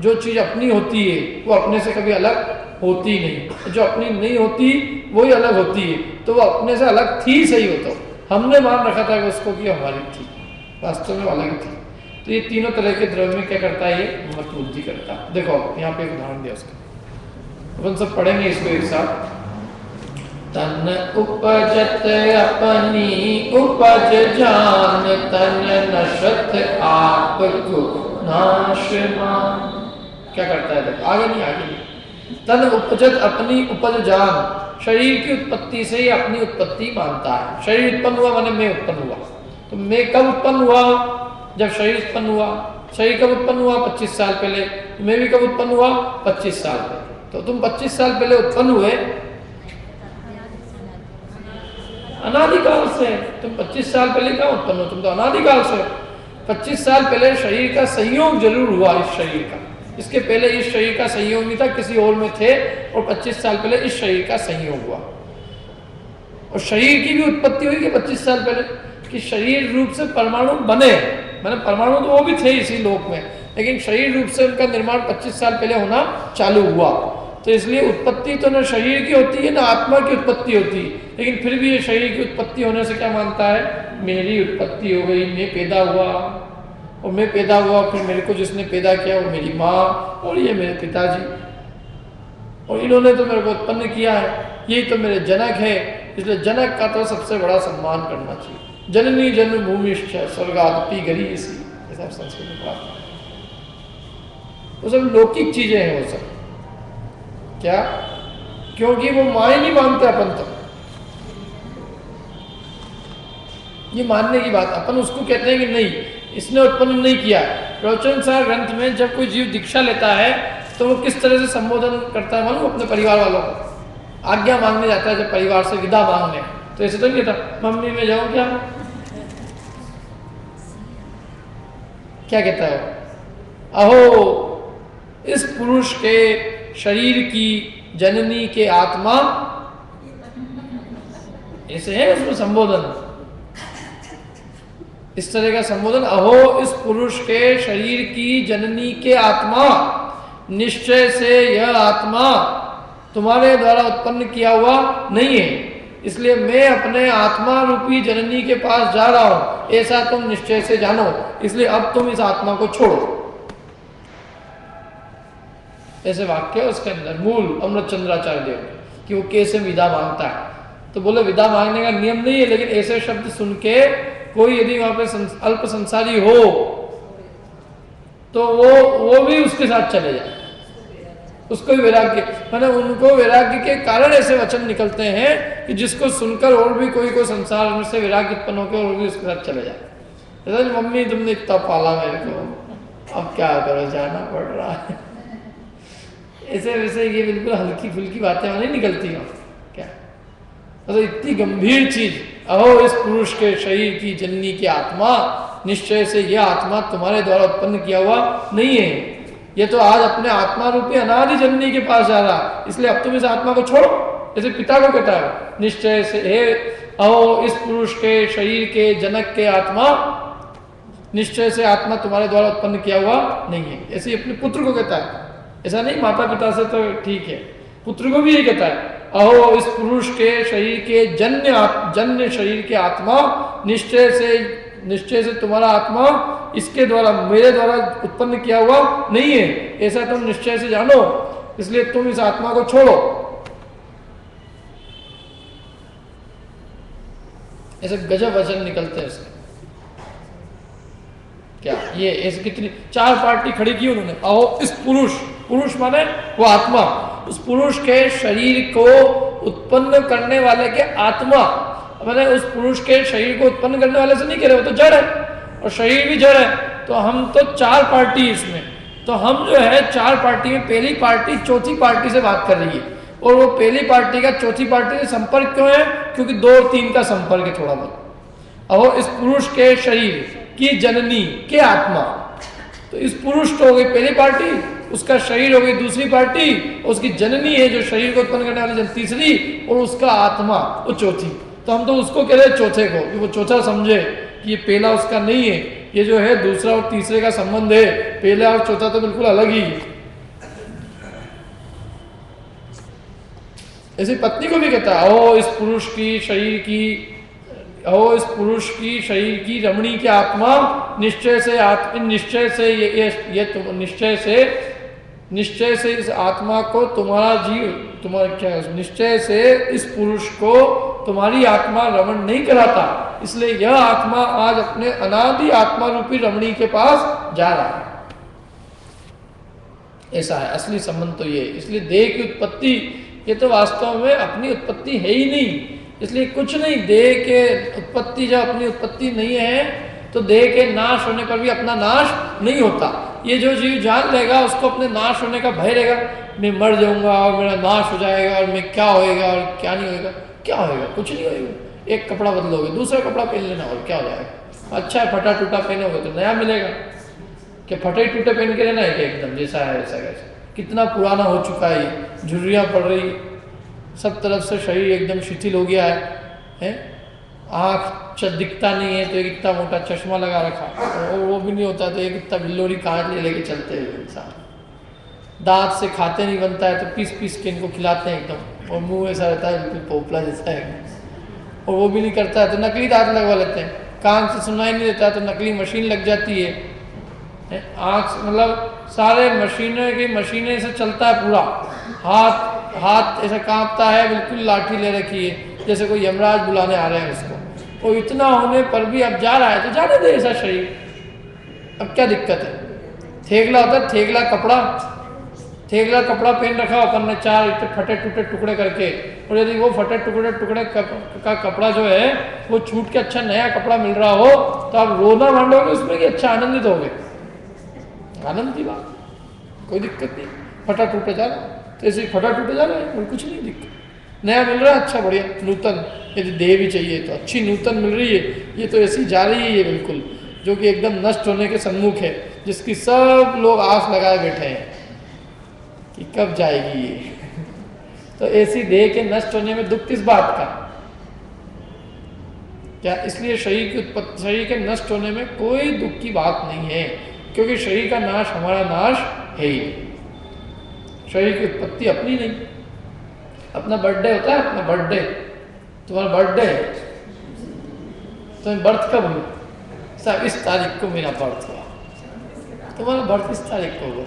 [SPEAKER 1] जो चीज अपनी होती है वो अपने से कभी अलग होती नहीं, जो अपनी नहीं होती वही अलग होती है, तो वो अपने से अलग थी, सही हो तो हमने मान रखा था कि उसको कि हमारी थी, वास्तव में अलग थी। तो ये तीनों तरह के द्रव्य में क्या करता है, ये मत बुद्धि करता है। देखो यहाँ पे एक उदाहरण दिया उसका, अपन सब पढ़ेंगे इसको एक साथ। तन उपजत अपनी उपज जान, तन नशत आप को नाश मान। क्या करता है, देखो आगे नहीं। तन उपजत अपनी उपज जान, शरीर की उत्पत्ति से ही अपनी उत्पत्ति मानता है। शरीर उत्पन्न हुआ माने मैं उत्पन्न हुआ, तो मैं कब उत्पन्न हुआ, जब शरीर उत्पन्न हुआ। शरीर कब उत्पन्न हुआ, 25 साल पहले। मैं भी कब उत्पन्न हुआ, 25 साल पहले। तो तुम 25 साल पहले उत्पन्न हुए, अनादिकाल से। तुम 25 साल पहले कहाँ उत्पन्न हो, तुम तो अनादिकाल से। 25 साल पहले शरीर का संयोग जरूर हुआ, इस शरीर का, इसके पहले इस शरीर का संयोग नहीं था, किसी और में थे, और 25 साल पहले इस शरीर का संयोग हुआ। और शरीर की भी उत्पत्ति हुई कि 25 साल पहले, कि शरीर रूप से परमाणु बने, मतलब परमाणु तो वो भी थे इसी लोक में, लेकिन शरीर रूप से उनका निर्माण 25 साल पहले होना चालू हुआ। तो इसलिए उत्पत्ति तो न शरीर की होती है, न आत्मा की उत्पत्ति होती है, लेकिन फिर भी ये शरीर की उत्पत्ति होने से क्या मानता है, मेरी उत्पत्ति हो गई, मैं पैदा हुआ, और मैं पैदा हुआ, फिर मेरे को जिसने पैदा किया वो मेरी माँ, और ये मेरे पिताजी, और इन्होंने तो मेरे को उत्पन्न किया है, यही तो मेरे जनक है। इसलिए जनक का तो सबसे बड़ा सम्मान करना चाहिए। जननी जन्मभूमिश्च स्वर्गादपि गरीयसी, ऐसा संस्कृत में पढ़ा। वो सब लौकिक चीजें हैं, वो सब क्या, क्योंकि वो माँ ही नहीं मानते अपन तो। ये मानने की बात, अपन उसको कहते हैं कि नहीं, इसने उत्पन्न नहीं किया। प्रवचन सार ग्रंथ में जब कोई जीव दीक्षा लेता है तो वो किस तरह से संबोधन करता है मालूम, अपने परिवार वालों को आज्ञा मांगने जाता है, जब परिवार से विदा मांगने, तो ऐसे तो नहीं कहता मम्मी मैं जाऊं क्या, क्या कहता है, अहो इस पुरुष के शरीर की जननी के आत्मा, ऐसे है उसमें संबोधन, इस तरह का संबोधन, अहो इस पुरुष के शरीर की जननी के आत्मा, निश्चय से यह आत्मा तुम्हारे द्वारा उत्पन्न किया हुआ नहीं है, इसलिए मैं अपने आत्मा रूपी जननी के पास जा रहा हूं, ऐसा तुम निश्चय से जानो, इसलिए अब तुम इस आत्मा को छोड़ो। ऐसे वाक्य उसके अंदर मूल अमृतचंद्राचार्य देव कि वो कैसे विदा मांगता है। तो बोले विदा मांगने का नियम नहीं है, लेकिन ऐसे शब्द सुन के कोई यदि वहां पे अल्प संसारी हो तो वो भी उसके साथ चले जाए, उसको भी वैराग्य, माने उनको वैराग्य के कारण ऐसे वचन निकलते हैं कि जिसको सुनकर और भी कोई संसार में से वैराग्य उत्पन्न होकर और भी उसके साथ चले जाए। मम्मी तुमने इतना पाला मेरे को, अब क्या करो, जाना पड़ रहा है। ऐसे वैसे ये बिल्कुल हल्की फुल्की बातें नहीं निकलती हैं क्या, मतलब इतनी गंभीर चीज। अहो इस पुरुष के शरीर की जननी की आत्मा, निश्चय से यह आत्मा तुम्हारे द्वारा उत्पन्न किया हुआ नहीं है, ये तो आज अपने आत्मा रूपी अनादि जननी के पास जा रहा, इसलिए अब तुम इस आत्मा को छोड़ो, जैसे पिता को कहता है निश्चय से हे अहो इस पुरुष के शरीर के जनक के आत्मा, निश्चय से आत्मा तुम्हारे द्वारा उत्पन्न किया हुआ नहीं है, ऐसे अपने पुत्र को कहता है, ऐसा नहीं माता पिता से तो ठीक है, पुत्र को भी ये कहता है अहो इस पुरुष के शरीर के जन्य शरीर के आत्मा, निश्चय से तुम्हारा आत्मा इसके द्वारा मेरे द्वारा उत्पन्न किया हुआ नहीं है, ऐसा तुम निश्चय से जानो, इसलिए तुम इस आत्मा को छोड़ो। ऐसे गजब वचन निकलते हैं इसके। क्या ये ऐसे कितनी 4 पार्टी खड़ी की उन्होंने। अहो इस पुरुष माने वो आत्मा, उस पुरुष के शरीर को उत्पन्न करने वाले के आत्मा, मैंने उस पुरुष के शरीर को उत्पन्न करने वाले से नहीं कह रहे, वो तो जड़ है और शरीर भी जड़ है, तो हम तो 4 पार्टी इसमें, तो हम जो है 4 पार्टी में पहली पार्टी चौथी पार्टी से बात कर रही है, और वो पहली पार्टी का चौथी पार्टी से संपर्क क्यों है, क्योंकि 2 और 3 का संपर्क है थोड़ा बहुत। अहो इस पुरुष के शरीर की जननी के आत्मा, तो इस पुरुष तो हो गई पहली पार्टी, उसका शरीर हो गई दूसरी पार्टी, उसकी जननी है जो शरीर को उत्पन्न करने वाली तीसरी, और उसका आत्मा वो चौथी। तो हम तो उसको कह रहे चौथे को, कि वो चौथा समझे कि ये पहला उसका नहीं है, ये जो है दूसरा और तीसरे का संबंध है, पहला और चौथा तो बिल्कुल अलग ही है। ऐसी पत्नी को भी कहता है ओ इस पुरुष की शरीर की, ओ इस पुरुष की शरीर की रमणी की आत्मा, निश्चय से ये तुम निश्चय से इस आत्मा को तुम्हारा क्या निश्चय से इस पुरुष को तुम्हारी आत्मा रमण नहीं कराता, इसलिए यह आत्मा आज अपने अनादि आत्मा रूपी रमणी के पास जा रहा है। ऐसा है असली संबंध तो ये। इसलिए देह की उत्पत्ति ये तो वास्तव में अपनी उत्पत्ति है ही नहीं, इसलिए कुछ नहीं, देह के उत्पत्ति जब अपनी उत्पत्ति नहीं है तो देह के नाश होने पर भी अपना नाश नहीं होता। ये जो जीव जान लेगा उसको अपने नाश होने का भय रहेगा, मैं मर जाऊंगा और मेरा नाश हो जाएगा और मैं क्या होएगा और क्या नहीं होएगा, क्या होएगा, कुछ नहीं होएगा। एक कपड़ा बदलोगे दूसरा कपड़ा पहन लेना और क्या हो जाएगा। अच्छा है फटा टूटा पहनोगे तो नया मिलेगा, कि फटे टूटे पहन के रहना है कि एकदम जैसा है वैसा कैसा, कितना पुराना हो चुका है, झुर्रियाँ पड़ रही, सब तरफ से शरीर एकदम शिथिल हो गया है? आँख दिखता नहीं है तो एक इतना मोटा चश्मा लगा रखा, और वो भी नहीं होता तो एक इतना बिल्लोरी कांच ले लेके चलते हैं इंसान। दांत से खाते नहीं बनता है तो पीस पीस के इनको खिलाते हैं एकदम, और मुंह ऐसा रहता है बिल्कुल पोपला जैसा है, और वो भी नहीं करता है तो नकली दांत लगवा लेते हैं। कान से सुनाई नहीं देता तो नकली मशीन लग जाती है। आँख मतलब सारे मशीनें से चलता है पूरा, हाथ ऐसा कांपता है, बिल्कुल लाठी ले रखी है जैसे कोई यमराज बुलाने आ रहे हैं उसको। और इतना होने पर भी अब जा रहा है तो जाने दे ऐसा शरीर, अब क्या दिक्कत है। थेगला होता है, थेगला कपड़ा पहन रखा अपन ने 4 फटे टूटे टुकड़े करके, और यदि वो फटे टुकड़े का कपड़ा जो है वो छूट के अच्छा नया कपड़ा मिल रहा हो तो आप रोना मांडोगे उसमें कि अच्छा आनंदित होगे, आनंद की बात, कोई दिक्कत नहीं। फटा टूटे जा रहा तो ऐसे फटा टूटे जा रहा है और कुछ नहीं दिक्कत, नया मिल रहा है अच्छा बढ़िया नूतन। यदि देह भी चाहिए तो अच्छी नूतन मिल रही है, ये तो ऐसी जा रही है ये बिल्कुल, जो कि एकदम नष्ट होने के सम्मुख है, जिसकी सब लोग आस लगाए बैठे हैं कि कब जाएगी ये। तो ऐसी देह के नष्ट होने में दुख किस बात का, क्या इसलिए शरीर के नष्ट होने में कोई दुख की बात नहीं है, क्योंकि शरीर का नाश हमारा नाश है ही, शरीर की उत्पत्ति अपनी नहीं। अपना बर्थडे होता है, अपना बर्थडे, तुम्हारा बर्थडे तुम्हें बर्थ कब हुई, साहब इस तारीख को मेरा बर्थ हुआ, तुम्हारा बर्थ इस तारीख को हुआ।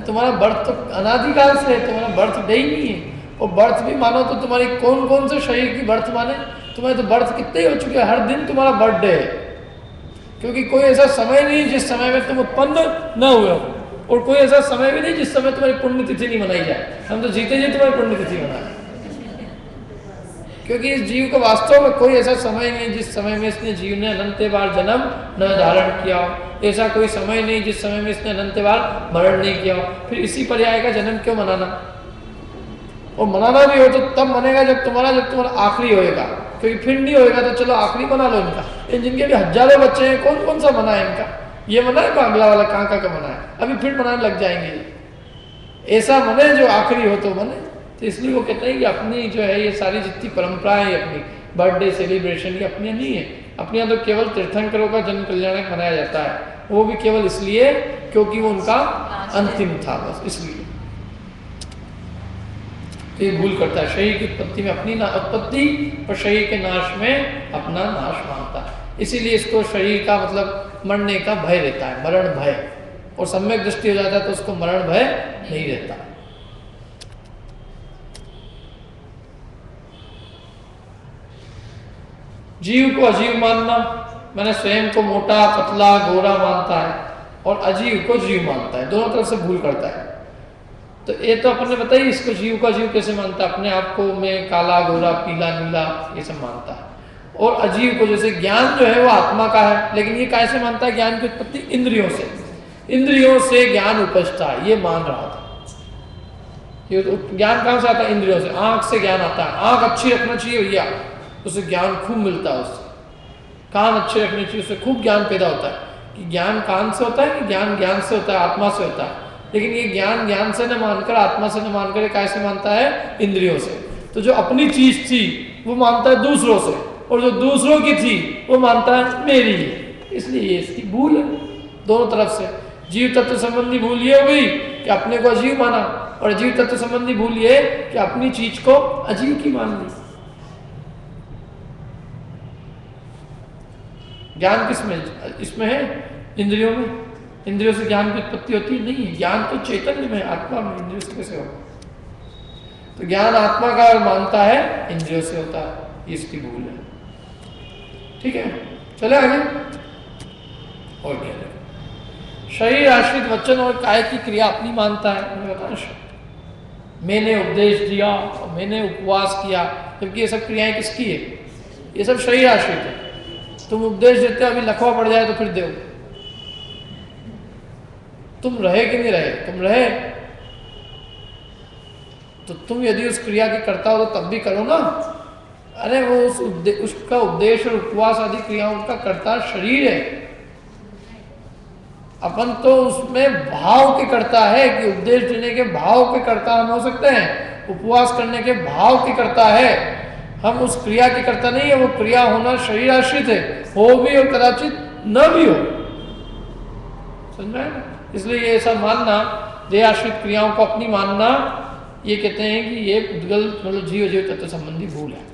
[SPEAKER 1] तुम्हारा बर्थ तो अनादिकाल से है, तुम्हारा बर्थ डे ही नहीं है। और बर्थ भी मानो तो तुम्हारी कौन कौन से शरीर की बर्थ माने, तुम्हारे तो बर्थ कितने ही हो चुके हैं, हर दिन तुम्हारा बर्थडे है, क्योंकि कोई ऐसा समय नहीं जिस समय में तुम उत्पन्न न हुए हो, और कोई ऐसा समय भी नहीं जिस समय तुम्हारी पुण्यतिथि नहीं मनाई जाए। हम तो जीते जी तुम्हारी पुण्यतिथि मनाए, क्योंकि इस जीव का वास्तव में कोई ऐसा समय नहीं जिस समय में इसने जीव ने अनंत बार जन्म न धारण किया हो। ऐसा कोई समय नहीं जिस समय में इसने अनंत बार मरण नहीं किया हो। फिर इसी पर्याय का जन्म क्यों मनाना? और मनाना भी हो तो तब मनेगा जब तुम्हारा आखिरी होएगा, क्योंकि फिर नहीं होएगा तो चलो आखिरी मना लो इनका। इन जिनके भी हजारों बच्चे हैं, कौन कौन सा मना है इनका? ये मना है, अगला वाला कहाँ का मना है, अभी फिर मनाने लग जाएंगे। ऐसा मने जो आखिरी हो तो मने। तो इसलिए वो कहते हैं कि अपनी जो है ये सारी जितनी परंपराएं अपनी बर्थडे सेलिब्रेशन, ये अपनी नहीं है। अपने यहाँ तो केवल तीर्थंकरों का जन्म कल्याणक मनाया जाता है, वो भी केवल इसलिए क्योंकि वो उनका अंतिम था, बस इसलिए। तो ये भूल करता है, शरीर की उत्पत्ति में अपनी उत्पत्ति और शरीर के नाश में अपना नाश मानता है। इसीलिए इसको शरीर का मतलब मरने का भय रहता है, मरण भय। और सम्यक दृष्टि हो जाता है तो उसको मरण भय नहीं रहता। जीव को अजीव मानना, मैंने स्वयं को मोटा पतला गोरा मानता है, और अजीव को जीव मानता है, दोनों तरफ से भूल करता है। तो ये तो अपन ने बताया, इसको जीव का जीव कैसे मानता है? अपने आप को मैं काला गोरा पीला नीला ये सब मानता है। और अजीव को जैसे ज्ञान जो है वो आत्मा का है, लेकिन ये कैसे मानता है? ज्ञान की उत्पत्ति इंद्रियों से, इंद्रियों से ज्ञान उपजता है, ये मान रहा था। ये ज्ञान कहाँ से आता है? इंद्रियों से। आंख से ज्ञान आता है, आंख अच्छी रखना चाहिए भैया, उससे ज्ञान खूब मिलता है। उससे कान अच्छे रखने चाहिए, उससे खूब ज्ञान पैदा होता है। कि ज्ञान कान से होता है कि ज्ञान ज्ञान से होता है, आत्मा से होता है। लेकिन ये ज्ञान ज्ञान से न मानकर, आत्मा से न मानकर, कैसे मानता है? इंद्रियों से। तो जो अपनी चीज थी वो मानता है दूसरों से, और जो दूसरों की थी वो मानता है मेरी है। इसलिए ये इसकी भूल है दोनों तरफ से। जीव तत्व संबंधी भूल ये हो गई कि अपने को अजीव माना, और अजीव तत्व संबंधी भूल ये कि अपनी चीज को अजीव की मान ली। ज्ञान किस में? इसमें है, इंद्रियों में। इंद्रियों से ज्ञान की उत्पत्ति होती नहीं है। ज्ञान तो चैतन्य में, आत्मा में, इंद्रियों से कैसे होगा? तो ज्ञान आत्मा का मानता है, इंद्रियों से होता है, इसकी भूल है। ठीक है, चले आगे। और क्या? शरीर आश्रित वचन और काय की क्रिया अपनी मानता है। मैंने बताया मैंने उपदेश दिया और मैंने उपवास किया, जबकि ये सब क्रियाएं किसकी है? ये सब शरीर आश्रित है। तुम उपदेश देते हो, अभी लखवा पड़ जाए तो फिर दो। तुम रहे कि नहीं रहे? तुम रहे तो तुम यदि उस क्रिया की करता हो तो तब भी करो ना। अरे वो उसका उपदेश और उपवास आदि क्रियाओं का करता शरीर है। अपन तो उसमें भाव के करता है कि उपदेश देने के भाव के करता हम हो सकते हैं, उपवास करने के भाव के करता है, हम उस क्रिया की करता नहीं है। वो क्रिया होना शरीर आश्रित है, हो भी और कदाचित न भी हो। समझ में आया ना? इसलिए ये ऐसा मानना, देह आश्रित क्रियाओं को अपनी मानना, ये कहते हैं कि ये उद्गल मतलब जीव जीव तत्व संबंधी भूल है।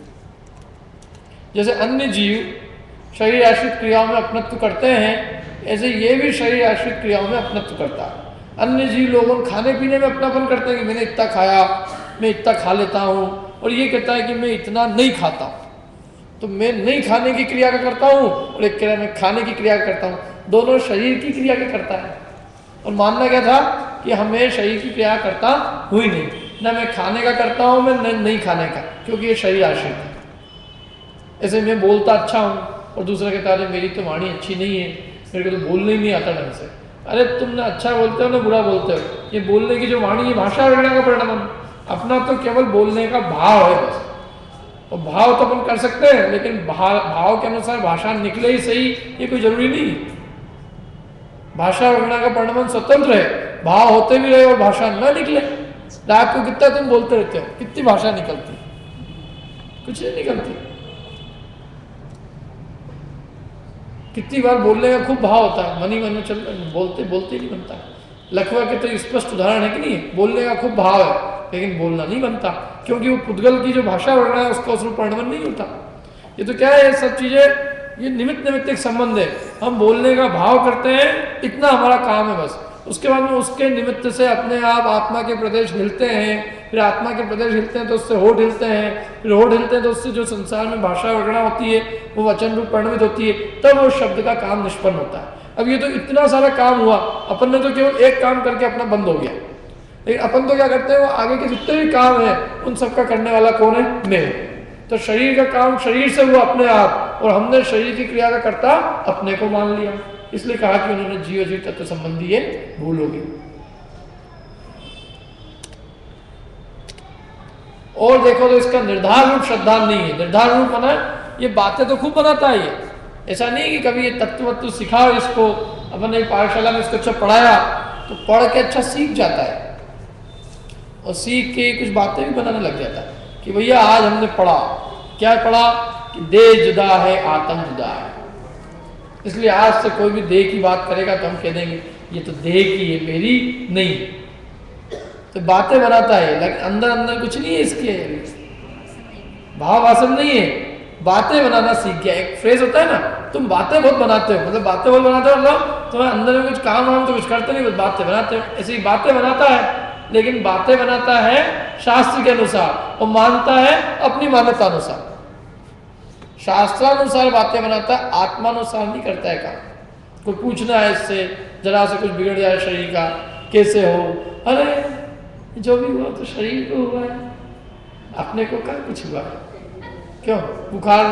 [SPEAKER 1] जैसे अन्य जीव शरीर आश्रित क्रियाओं में अपनत्व करते हैं, ऐसे ये भी शरीर आश्रित क्रियाओं में अपनत्व करता है। अन्य जीव लोगों खाने पीने में अपनापन करते हैं कि मैंने इतना खाया, मैं इतना खा लेता हूँ, और ये कहता है कि मैं इतना नहीं खाता। तो मैं नहीं खाने की क्रिया का करता हूँ और एक कह रहा है मैं खाने की क्रिया का करता हूँ। दोनों शरीर की क्रिया का करता है। और मानना क्या था कि हमें शरीर की क्रिया करता हुई नहीं, ना मैं खाने का करता हूँ, मैं नहीं खाने का, क्योंकि ये शरीर आश्रित है। ऐसे मैं बोलता अच्छा हूँ और दूसरा कहता है मेरी तो वाणी अच्छी नहीं है, मेरे को तो बोलने ही नहीं आता ढंग से। अरे तुम ना अच्छा बोलते हो ना बुरा बोलते हो, ये बोलने की जो वाणी ये भाषा वगैरह का परिणाम। अपना तो केवल बोलने का भाव है बस, और भाव तो अपन कर सकते हैं, लेकिन भाव के अनुसार भाषा निकले ही सही ये कोई जरूरी नहीं। भाषा वगैरह का परिणाम स्वतंत्र है, भाव होते भी रहे और भाषा न निकले। रात को कितना तुम बोलते रहते हो, कितनी भाषा निकलती? कुछ नहीं निकलती। कितनी बार बोलने का खूब भाव होता है, मन ही मन में चल बोलते बोलते नहीं बनता। लखवा के तो स्पष्ट उदाहरण है कि नहीं, बोलने का खूब भाव है लेकिन बोलना नहीं बनता, क्योंकि वो पुद्गल की जो भाषा वगैरह है उसका उसमें परिणमन नहीं होता। ये तो क्या है, ये सब चीजें ये निमित्त निमित्तिक संबंध है। हम बोलने का भाव करते हैं, इतना हमारा काम है बस। उसके बाद में उसके निमित्त से अपने आप आत्मा के प्रदेश हिलते हैं, फिर आत्मा के प्रदेश हिलते हैं तो उससे होठ हिलते हैं, फिर होठ हिलते हैं तो उससे जो संसार में भाषा वगैरह होती है वो वचन रूप परिणमित होती है, तब वो शब्द का काम निष्पन्न होता है। अब ये तो इतना सारा काम हुआ, अपन ने तो केवल एक काम करके अपना बंद हो गया। लेकिन अपन तो क्या करते हैं, वो आगे के जितने भी काम है उन सबका करने वाला कौन है? मैं। तो शरीर का काम शरीर से हुआ अपने आप, और हमने शरीर की क्रिया का कर्ता अपने को मान लिया। इसलिए कहा कि उन्होंने जीव जीव तत्व संबंधी ये भूल होगी। और देखो तो इसका निर्धार रूप श्रद्धा नहीं है। निर्धार रूप बना, ये बातें तो खूब बनाता है ये, ऐसा नहीं कि कभी ये तत्व वत्व सिखाओ इसको, अपन एक पाठशाला में इसको अच्छा पढ़ाया तो पढ़ के अच्छा सीख जाता है, और सीख के कुछ बातें भी बनाने लग जाता है कि भैया आज हमने पढ़ा, क्या पढ़ा कि देह जुदा है आत्म जुदा है, इसलिए आज से कोई भी देह की बात करेगा तो हम कह देंगे ये तो देह की है, मेरी नहीं। तो बातें बनाता है, लेकिन अंदर अंदर कुछ नहीं है इसके, भाव वासम नहीं है, बातें बनाना सीख गया। एक फ्रेज होता है ना, तुम बातें बहुत बनाते हो, मतलब बातें बहुत बनाते हो मतलब तुम्हें अंदर में कुछ काम वाम तो कुछ करते नहीं, बस बातें बनाते हो। ऐसी बातें बनाता है, लेकिन बातें बनाता है शास्त्र के अनुसार और मानता है अपनी मान्यता अनुसार। शास्त्रानुसार बातें बनाता है, आत्मानुसार नहीं करता है काम। कोई पूछना है इससे, जरा से कुछ बिगड़ जाए शरीर का, कैसे हो, अरे जो भी हुआ तो शरीर को हुआ है, अपने को क्या कुछ हुआ है, क्यों बुखार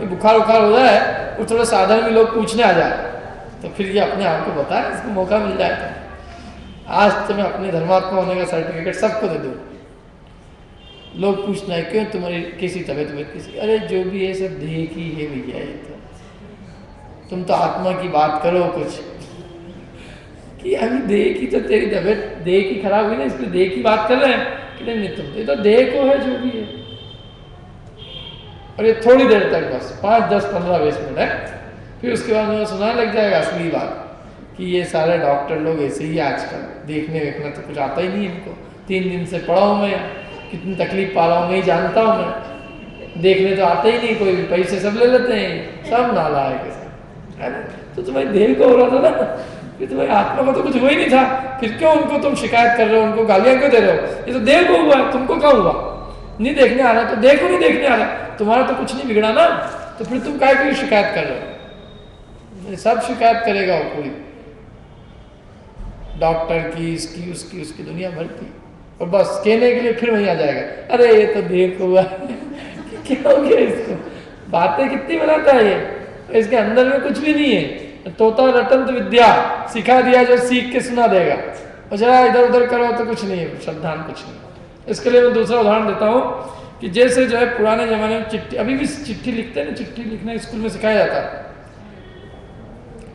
[SPEAKER 1] बुखार हो जाए और थोड़ा साधारण भी लोग पूछने आ जाए तो फिर ये अपने आप को बताए, इसको मौका मिल जाए तो आज तो मैं अपने धर्मात्मा होने का सर्टिफिकेट सबको दे दूँ। लोग पूछना है क्यों तुम्हारी कैसी तबीयत कैसी, अरे जो भी है सब देह की है भैया, ये तो तुम तो आत्मा की बात करो कुछ, कि अभी देह की तो तेरी तबीयत देह की खराब हुई ना, इसलिए देह की बात कर रहे हैं कि नहीं तुम ये तो देह को है जो भी है। और ये थोड़ी देर तक बस 5, 10, 15, 20 मिनट है, फिर उसके बाद मुझे सुनाने लग जाएगा असली बात कि ये सारे डॉक्टर लोग ऐसे ही आजकल, देखने वेखना तो कुछ आता ही नहीं है इनको, 3 दिन से पढ़ा हूँ मैं, कितनी तकलीफ पा रहा हूँ नहीं जानता हूँ मैं, देखने तो आते ही नहीं कोई भी, पैसे सब ले लेते हैं, सब नालायक है ना। तो तुम्हारी देह को हो रहा था ना, फिर तुम्हारी आत्मा को तो कुछ हुआ ही नहीं था, फिर क्यों उनको तुम शिकायत कर रहे हो, उनको गालियां क्यों दे रहे हो, ये तो देह को हुआ है, तुमको क्या हुआ, नहीं देखने आ रहा तो देखो, नहीं देखने आ रहा, तुम्हारा तो कुछ नहीं बिगड़ा ना, तो फिर तुम काय की शिकायत कर रहे हो। सब शिकायत करेगा वो पूरी, डॉक्टर की, इसकी उसकी उसकी दुनिया भर की, और बस कहने के लिए फिर वहीं आ जाएगा, अरे ये तो देख हुआ क्या हो गया इसको, बातें कितनी बनाता है ये, इसके अंदर में कुछ भी नहीं है। तोता रटन तो विद्या सिखा दिया जो सीख के सुना देगा, और जरा इधर उधर करो तो कुछ नहीं है, श्रद्धान कुछ नहीं। इसके लिए मैं दूसरा उदाहरण देता हूँ कि जैसे जो है पुराने जमाने में चिट्ठी, अभी भी चिट्ठी लिखते हैं ना, चिट्ठी लिखना स्कूल में सिखाया जाता है,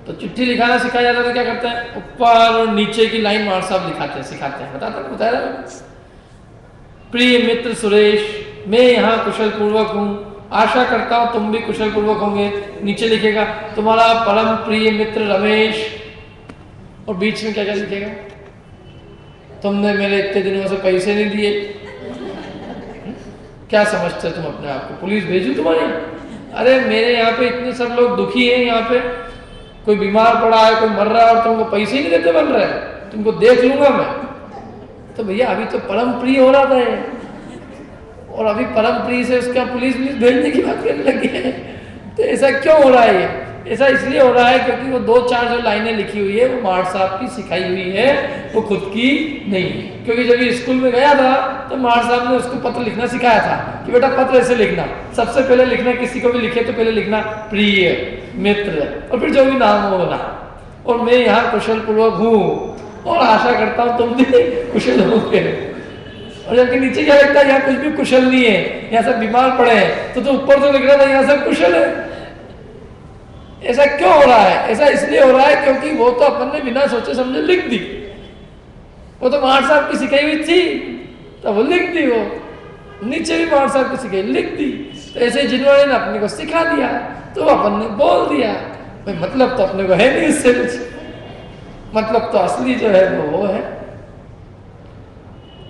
[SPEAKER 1] तो चिट्ठी लिखाना सिखाया जाता है तो क्या करते हैं, ऊपर और नीचे की लाइन मार साहब सिखाते हैं, बताया प्रिय मित्र सुरेश, मैं यहाँ कुशल पूर्वक हूँ, आशा करता हूँ तुम भी कुशल पूर्वक होंगे। नीचे लिखेगा तुम्हारा परम प्रिय मित्र रमेश, और बीच में क्या क्या लिखेगा, तुमने मेरे इतने दिनों से पैसे नहीं दिए, क्या समझते तुम अपने आप को, पुलिस भेजू तुम्हारे, अरे मेरे यहाँ पे इतने सब लोग दुखी हैं, यहाँ पे कोई बीमार पड़ा है, कोई मर रहा है, और तुमको पैसे ही नहीं देते बन रहे, तुमको देख लूंगा मैं। तो भैया अभी तो परम प्रिय हो रहा था ये, और अभी परम प्रिय से उसका पुलिस भेजने की बात करने लगी है, तो ऐसा क्यों हो रहा है ये, ऐसा इसलिए हो रहा है क्योंकि वो 2-4 जो लाइनें लिखी हुई है वो मार्ट साहब की सिखाई हुई है, वो खुद की नहीं। क्योंकि जब ये स्कूल में गया था तो मार्ट साहब ने उसको पत्र लिखना सिखाया था कि बेटा पत्र ऐसे लिखना, सबसे पहले लिखना, किसी को भी लिखे तो पहले लिखना प्रिय मित्र, और फिर जो भी नाम होगा, और मैं यहाँ कुशल पूर्वक हूँ और आशा करता हूँ तुम भी कुशल होंगे। और जबकि नीचे क्या लिखता है, यहाँ कुछ भी कुशल नहीं है, यहाँ सब बीमार पड़े हैं, तो ऊपर तो लिख रहा था यहाँ सब कुशल है। ऐसा क्यों हो रहा है, ऐसा इसलिए हो रहा है क्योंकि वो तो अपन ने बिना सोचे समझे लिख दी, वो तो मार साहब की सिखाई हुई थी तो वो लिख दी, वो नीचे भी मार साहब की सिखाई लिख दी, तो ऐसे जिन्होंने अपने को सिखा दिया तो अपन ने बोल दिया, भाई मतलब तो अपने को है नहीं इससे कुछ, मतलब तो असली जो है वो है।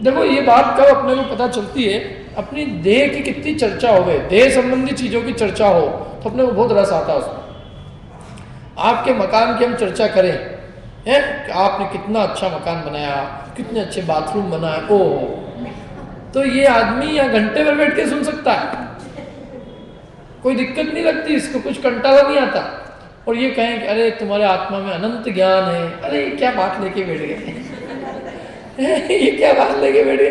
[SPEAKER 1] देखो ये बात कब अपने को पता चलती है, अपनी देह की कितनी चर्चा हो गई, देह संबंधी चीजों की चर्चा हो तो अपने को बहुत रस आता है उसमें। आपके मकान की हम चर्चा करें हैं कि आपने कितना अच्छा मकान बनाया, कितने अच्छे बाथरूम बनाए, ओह, तो ये आदमी यहाँ घंटे भर बैठ के सुन सकता है, कोई दिक्कत नहीं लगती इसको, कुछ कंटाला नहीं आता। और ये कहें कि अरे तुम्हारे आत्मा में अनंत ज्ञान है, अरे ये क्या बात लेके बैठ गए ये क्या बात लेके बैठ गए,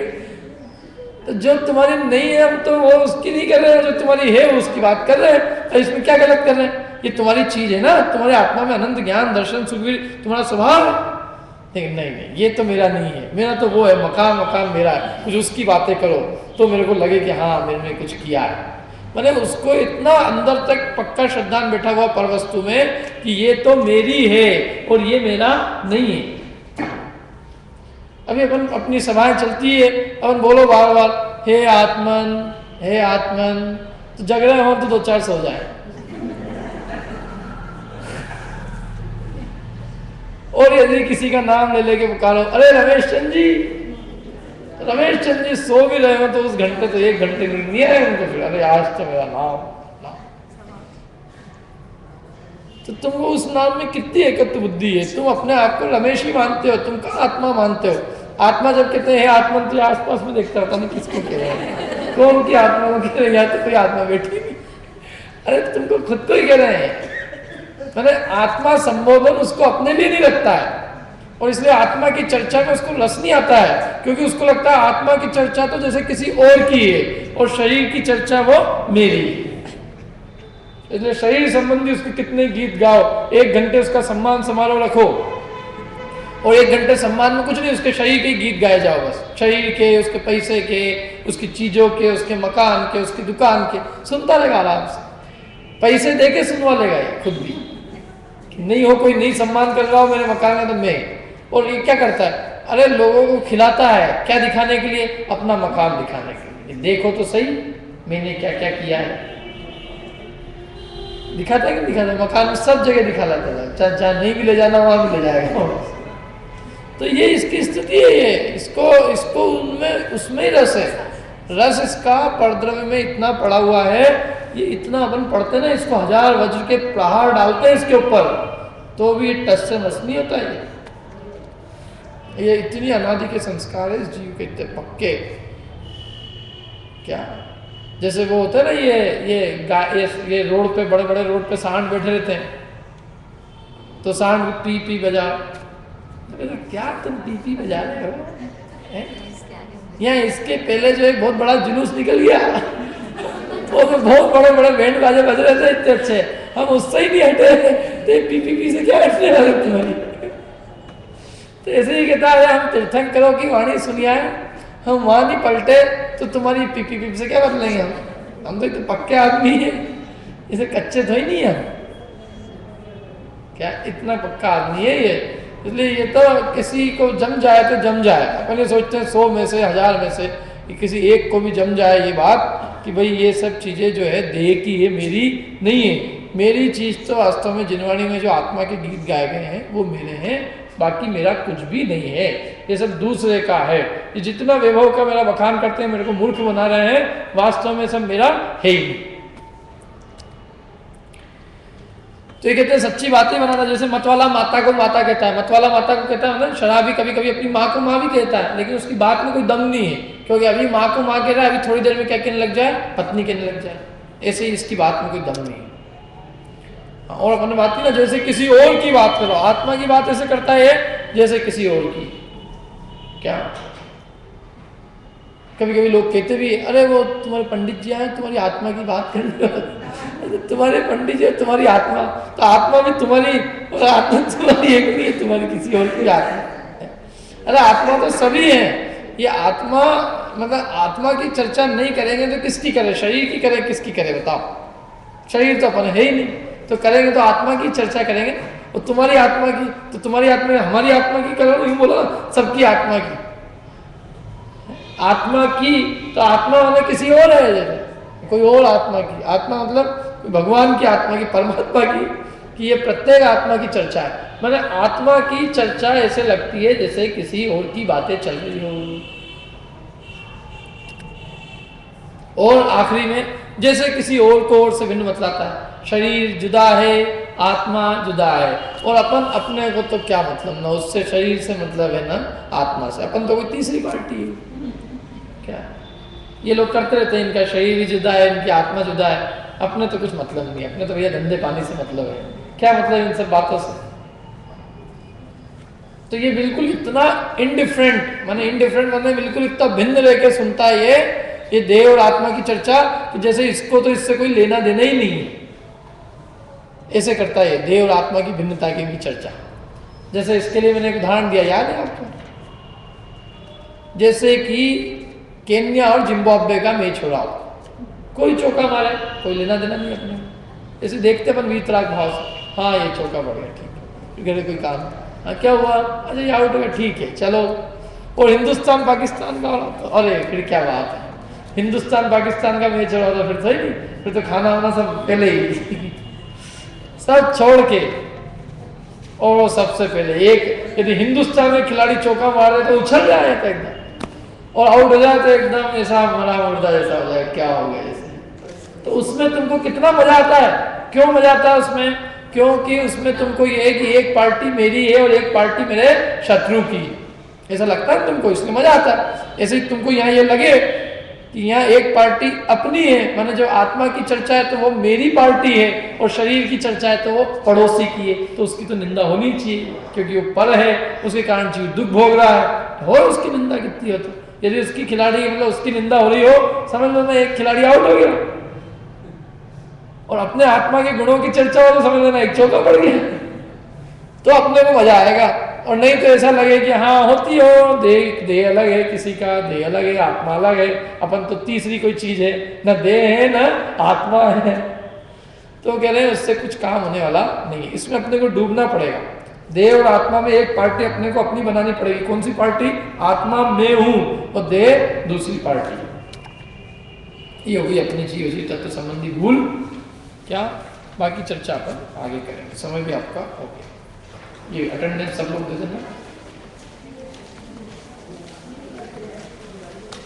[SPEAKER 1] तो जो तुम्हारी नहीं है हम तो वो उसकी नहीं कर रहे हैं, जो तुम्हारी है उसकी बात कर रहे हैं, तो इसमें क्या गलत कर रहे हैं, ये तुम्हारी चीज है ना, तुम्हारे आत्मा में अनंत ज्ञान दर्शन सुखवीर तुम्हारा स्वभाव है। लेकिन नहीं, ये तो मेरा नहीं है, मेरा तो वो है मकान मेरा है। कुछ उसकी बातें करो तो मेरे को लगे कि हाँ मैंने कुछ किया है। मैंने उसको इतना अंदर तक पक्का श्रद्धान बैठा हुआ पर वस्तु में कि ये तो मेरी है और ये मेरा नहीं है। अभी अपन अपनी सभाएं चलती है, अपन बोलो बार बार हे आत्मन, तो जग रहे हो तो 2-4 सो जाए। और यदि किसी का नाम ले लेके पुकारो, अरे रमेश चंद जी सो भी रहे हो तो उस घंटे तो 1 घंटे नींद नहीं आए उनको, फिर अरे आज तो मेरा नाम। तो तुमको उस नाम में कितनी एकत्व बुद्धि है, तुम अपने आप को रमेश ही मानते हो, तुम का आत्मा मानते हो। आत्मा जब कहते हैं आत्मा, तो आसपास में देखता रहता नहीं किसको कह रहे हैं, कौन की आत्मा को कह रहे हैं, या तो कोई आत्मा बैठी नहीं, अरे तुमको खुद को ही कह रहे हैं। मैंने आत्मा संबोधन उसको अपने लिए नहीं रखता है, और इसलिए आत्मा की चर्चा में उसको रस नहीं आता है, क्योंकि उसको लगता है आत्मा की चर्चा तो जैसे किसी और की है और शरीर की चर्चा वो मेरी है। इसलिए शरीर संबंधी उसके कितने गीत गाओ, 1 घंटे उसका सम्मान समारोह रखो और 1 घंटे सम्मान में कुछ नहीं, उसके शरीर के गीत गाए जाओ बस, शरीर के, उसके पैसे के, उसकी चीजों के, उसके मकान के, उसकी दुकान के, सुनता रहेगा आराम से, पैसे दे के सुनवा लेगा ये खुद भी। नहीं हो कोई नहीं सम्मान कर रहा हो मेरे मकान में तो मैं, और ये क्या करता है, अरे लोगों को खिलाता है, क्या दिखाने के लिए, अपना मकान दिखाने के लिए, देखो तो सही मैंने क्या क्या किया है। दिखाता है कि दिखाता है, मकान में सब जगह दिखा लाता है, जहाँ नहीं भी ले जाना वहां भी ले जाएगा। तो ये इसकी स्थिति है, ये इसको उनमें उसमें ही रस है, रस इसका परद्रव्य में इतना पड़ा हुआ है। ये इतना अपन पढ़ते ना, इसको 1000 वज्र के प्रहार डालते हैं इसके ऊपर तो भी ये टस से मस नहीं होता है। ये इतनी अनादि के संस्कार है इस जीव के, इतने पक्के। क्या जैसे वो होता है ना, ये रोड पे, बड़े बड़े रोड पे सांड बैठे रहते हैं, तो सांड पी बजा, तो क्या तुम पी बजा रहे हो, यहाँ इसके पहले जो है बहुत बड़ा जुलूस निकल गया, वो तो बहुत बड़े बड़े बैंड बाजे बज रहे थे इतने अच्छे, हम उससे ही नहीं हटे, तो पी से क्या हटने वाले तुम्हारी। तो ऐसे ही कहता है, हम तीर्थंकरों की वाणी सुनिया है, हम वहां नहीं पलटे तो तुम्हारी पी से क्या बदलेंगे हम तो पक्के आदमी है, इसे कच्चे तो ही नहीं है, क्या इतना पक्का आदमी है ये। इसलिए ये तो किसी को जम जाए तो जम जाए, अपन ये सोचते हैं 100 में से 1000 में से किसी एक को भी जम जाए ये बात कि भाई ये सब चीज़ें जो है देह की है, मेरी नहीं है। मेरी चीज़ तो वास्तव में जिनवाणी में जो आत्मा के गीत गाए गए हैं वो मेरे हैं, बाकी मेरा कुछ भी नहीं है, ये सब दूसरे का है। ये जितना वैभव का मेरा बखान करते हैं, मेरे को मूर्ख बना रहे हैं, वास्तव में सब मेरा है ही। तो ये कहते हैं सच्ची बातें बनाना, जैसे मतवाला माता को माता कहता है, मतवाला माता को कहता है मतलब शराबी कभी कभी अपनी माँ को माँ भी कहता है, लेकिन उसकी बात में कोई दम नहीं है, क्योंकि अभी माँ को माँ कह रहा है, अभी थोड़ी देर में क्या कहने लग जाए, पत्नी कहने लग जाए। ऐसे ही इसकी बात में कोई दम नहीं है। और अपने बात की ना, जैसे किसी और की बात करो, आत्मा की बात ऐसे करता है जैसे किसी और की। क्या कभी कभी लोग कहते भी, अरे वो तुम्हारे पंडित जी आए तुम्हारी आत्मा की बात करने, तुम्हारे पंडित जी तुम्हारी आत्मा, तो आत्मा भी तुम्हारी और आत्मा तुम्हारी एक नहीं है, तुम्हारी किसी और की आत्मा है। अरे आत्मा तो सभी है, ये आत्मा मतलब आत्मा की चर्चा नहीं करेंगे तो किसकी करे, शरीर की करे, किसकी करे बताओ, शरीर तो अपन है ही नहीं, तो करेंगे तो आत्मा की चर्चा करेंगे। और तुम्हारी आत्मा की, तो तुम्हारी आत्मा हमारी आत्मा की करो, यूँ बोलो सबकी आत्मा की, आत्मा की तो आत्मा मतलब किसी और है, जैसे कोई और आत्मा की, आत्मा मतलब भगवान की आत्मा की, परमात्मा की, कि ये प्रत्येक आत्मा की चर्चा है। मतलब आत्मा की चर्चा ऐसे लगती है जैसे किसी और की बातें चल रही हो। और आखिरी में जैसे किसी और को और से भिन्न बतलाता है, शरीर जुदा है, आत्मा जुदा है, और अपन अपने को तो क्या मतलब ना उससे, शरीर से मतलब है ना आत्मा से, अपन तो कोई तीसरी पार्टी है। क्या ये लोग करते रहते हैं, इनका शरीर भी जुदा है, इनकी आत्मा जुदा है, अपने तो कुछ मतलब नहीं, अपने तो भैया धंधे पानी से मतलब है, क्या मतलब इन सब बातों से। तो ये बिल्कुल इतना इनडिफरेंट माने बिल्कुल इतना भिन्न रह के सुनता है ये देह और आत्मा की चर्चा, कि जैसे इसको तो इससे कोई लेना देना ही नहीं है। ऐसे करता है देह और आत्मा की भिन्नता की भी चर्चा। जैसे इसके लिए मैंने एक उदाहरण दिया, याद है आपको? जैसे कि केन्या और जिम्बाब्वे का मैच हो रहा हो, कोई चौका मारे, कोई लेना देना नहीं अपने, ऐसे देखते अपन वीतराग भाव से, हाँ ये चौका पड़ गया, ठीक है, फिर कोई काम, हाँ क्या हुआ, अच्छा ये आउट हो गया, ठीक है चलो। और हिंदुस्तान पाकिस्तान का हो रहा था, अरे फिर क्या बात है, हिंदुस्तान पाकिस्तान का मैच हो रहा था, फिर सही नहीं, फिर तो खाना वाना सब पहले ही सब छोड़ के, और वो सबसे पहले एक, यदि हिंदुस्तान में खिलाड़ी चौका मार रहे तो उछल जाए था एकदम, और आउट हो जाए तो एकदम ऐसा मरा मुर्दा जैसा हो जाए, क्या हो गया जैसे। तो उसमें तुमको कितना मजा आता है, क्यों मजा आता है उसमें? क्योंकि उसमें तुमको ये है कि एक पार्टी मेरी है और एक पार्टी मेरे शत्रु की, ऐसा लगता है तुमको, इसलिए मजा आता है। ऐसे ही तुमको यहाँ ये लगे कि यहाँ एक पार्टी अपनी है, माने जो आत्मा की चर्चा है तो वो मेरी पार्टी है, और शरीर की चर्चा है तो वो पड़ोसी की है, तो उसकी तो निंदा होनी चाहिए, क्योंकि वो पर है, उसके कारण जीव दुख भोग रहा है, हो उसकी निंदा कितनी हो। तो यदि उसकी खिलाड़ी मतलब उसकी निंदा हो रही हो, समझ लो ना एक खिलाड़ी आउट हो गया, और अपने आत्मा के गुणों की चर्चा हो तो समझ लेना एक चौका पड़ गया, तो अपने को मजा आएगा। और नहीं तो ऐसा लगे कि हाँ होती हो, देह अलग है, किसी का देह अलग है, आत्मा अलग है, अपन तो तीसरी कोई चीज है, न देह है न आत्मा है, तो कह रहे हैं उससे कुछ काम होने वाला नहीं, इसमें अपने को डूबना पड़ेगा। देह और आत्मा में एक पार्टी अपने को अपनी बनानी पड़ेगी। कौन सी पार्टी? आत्मा में हूं और देह दूसरी पार्टी। ये होगी अपनी जीव जी तत्व संबंधी भूल। क्या बाकी चर्चा अपन आगे करेंगे, समय भी आपका हो गया। ये अटेंडेंस सब लोग दे देना।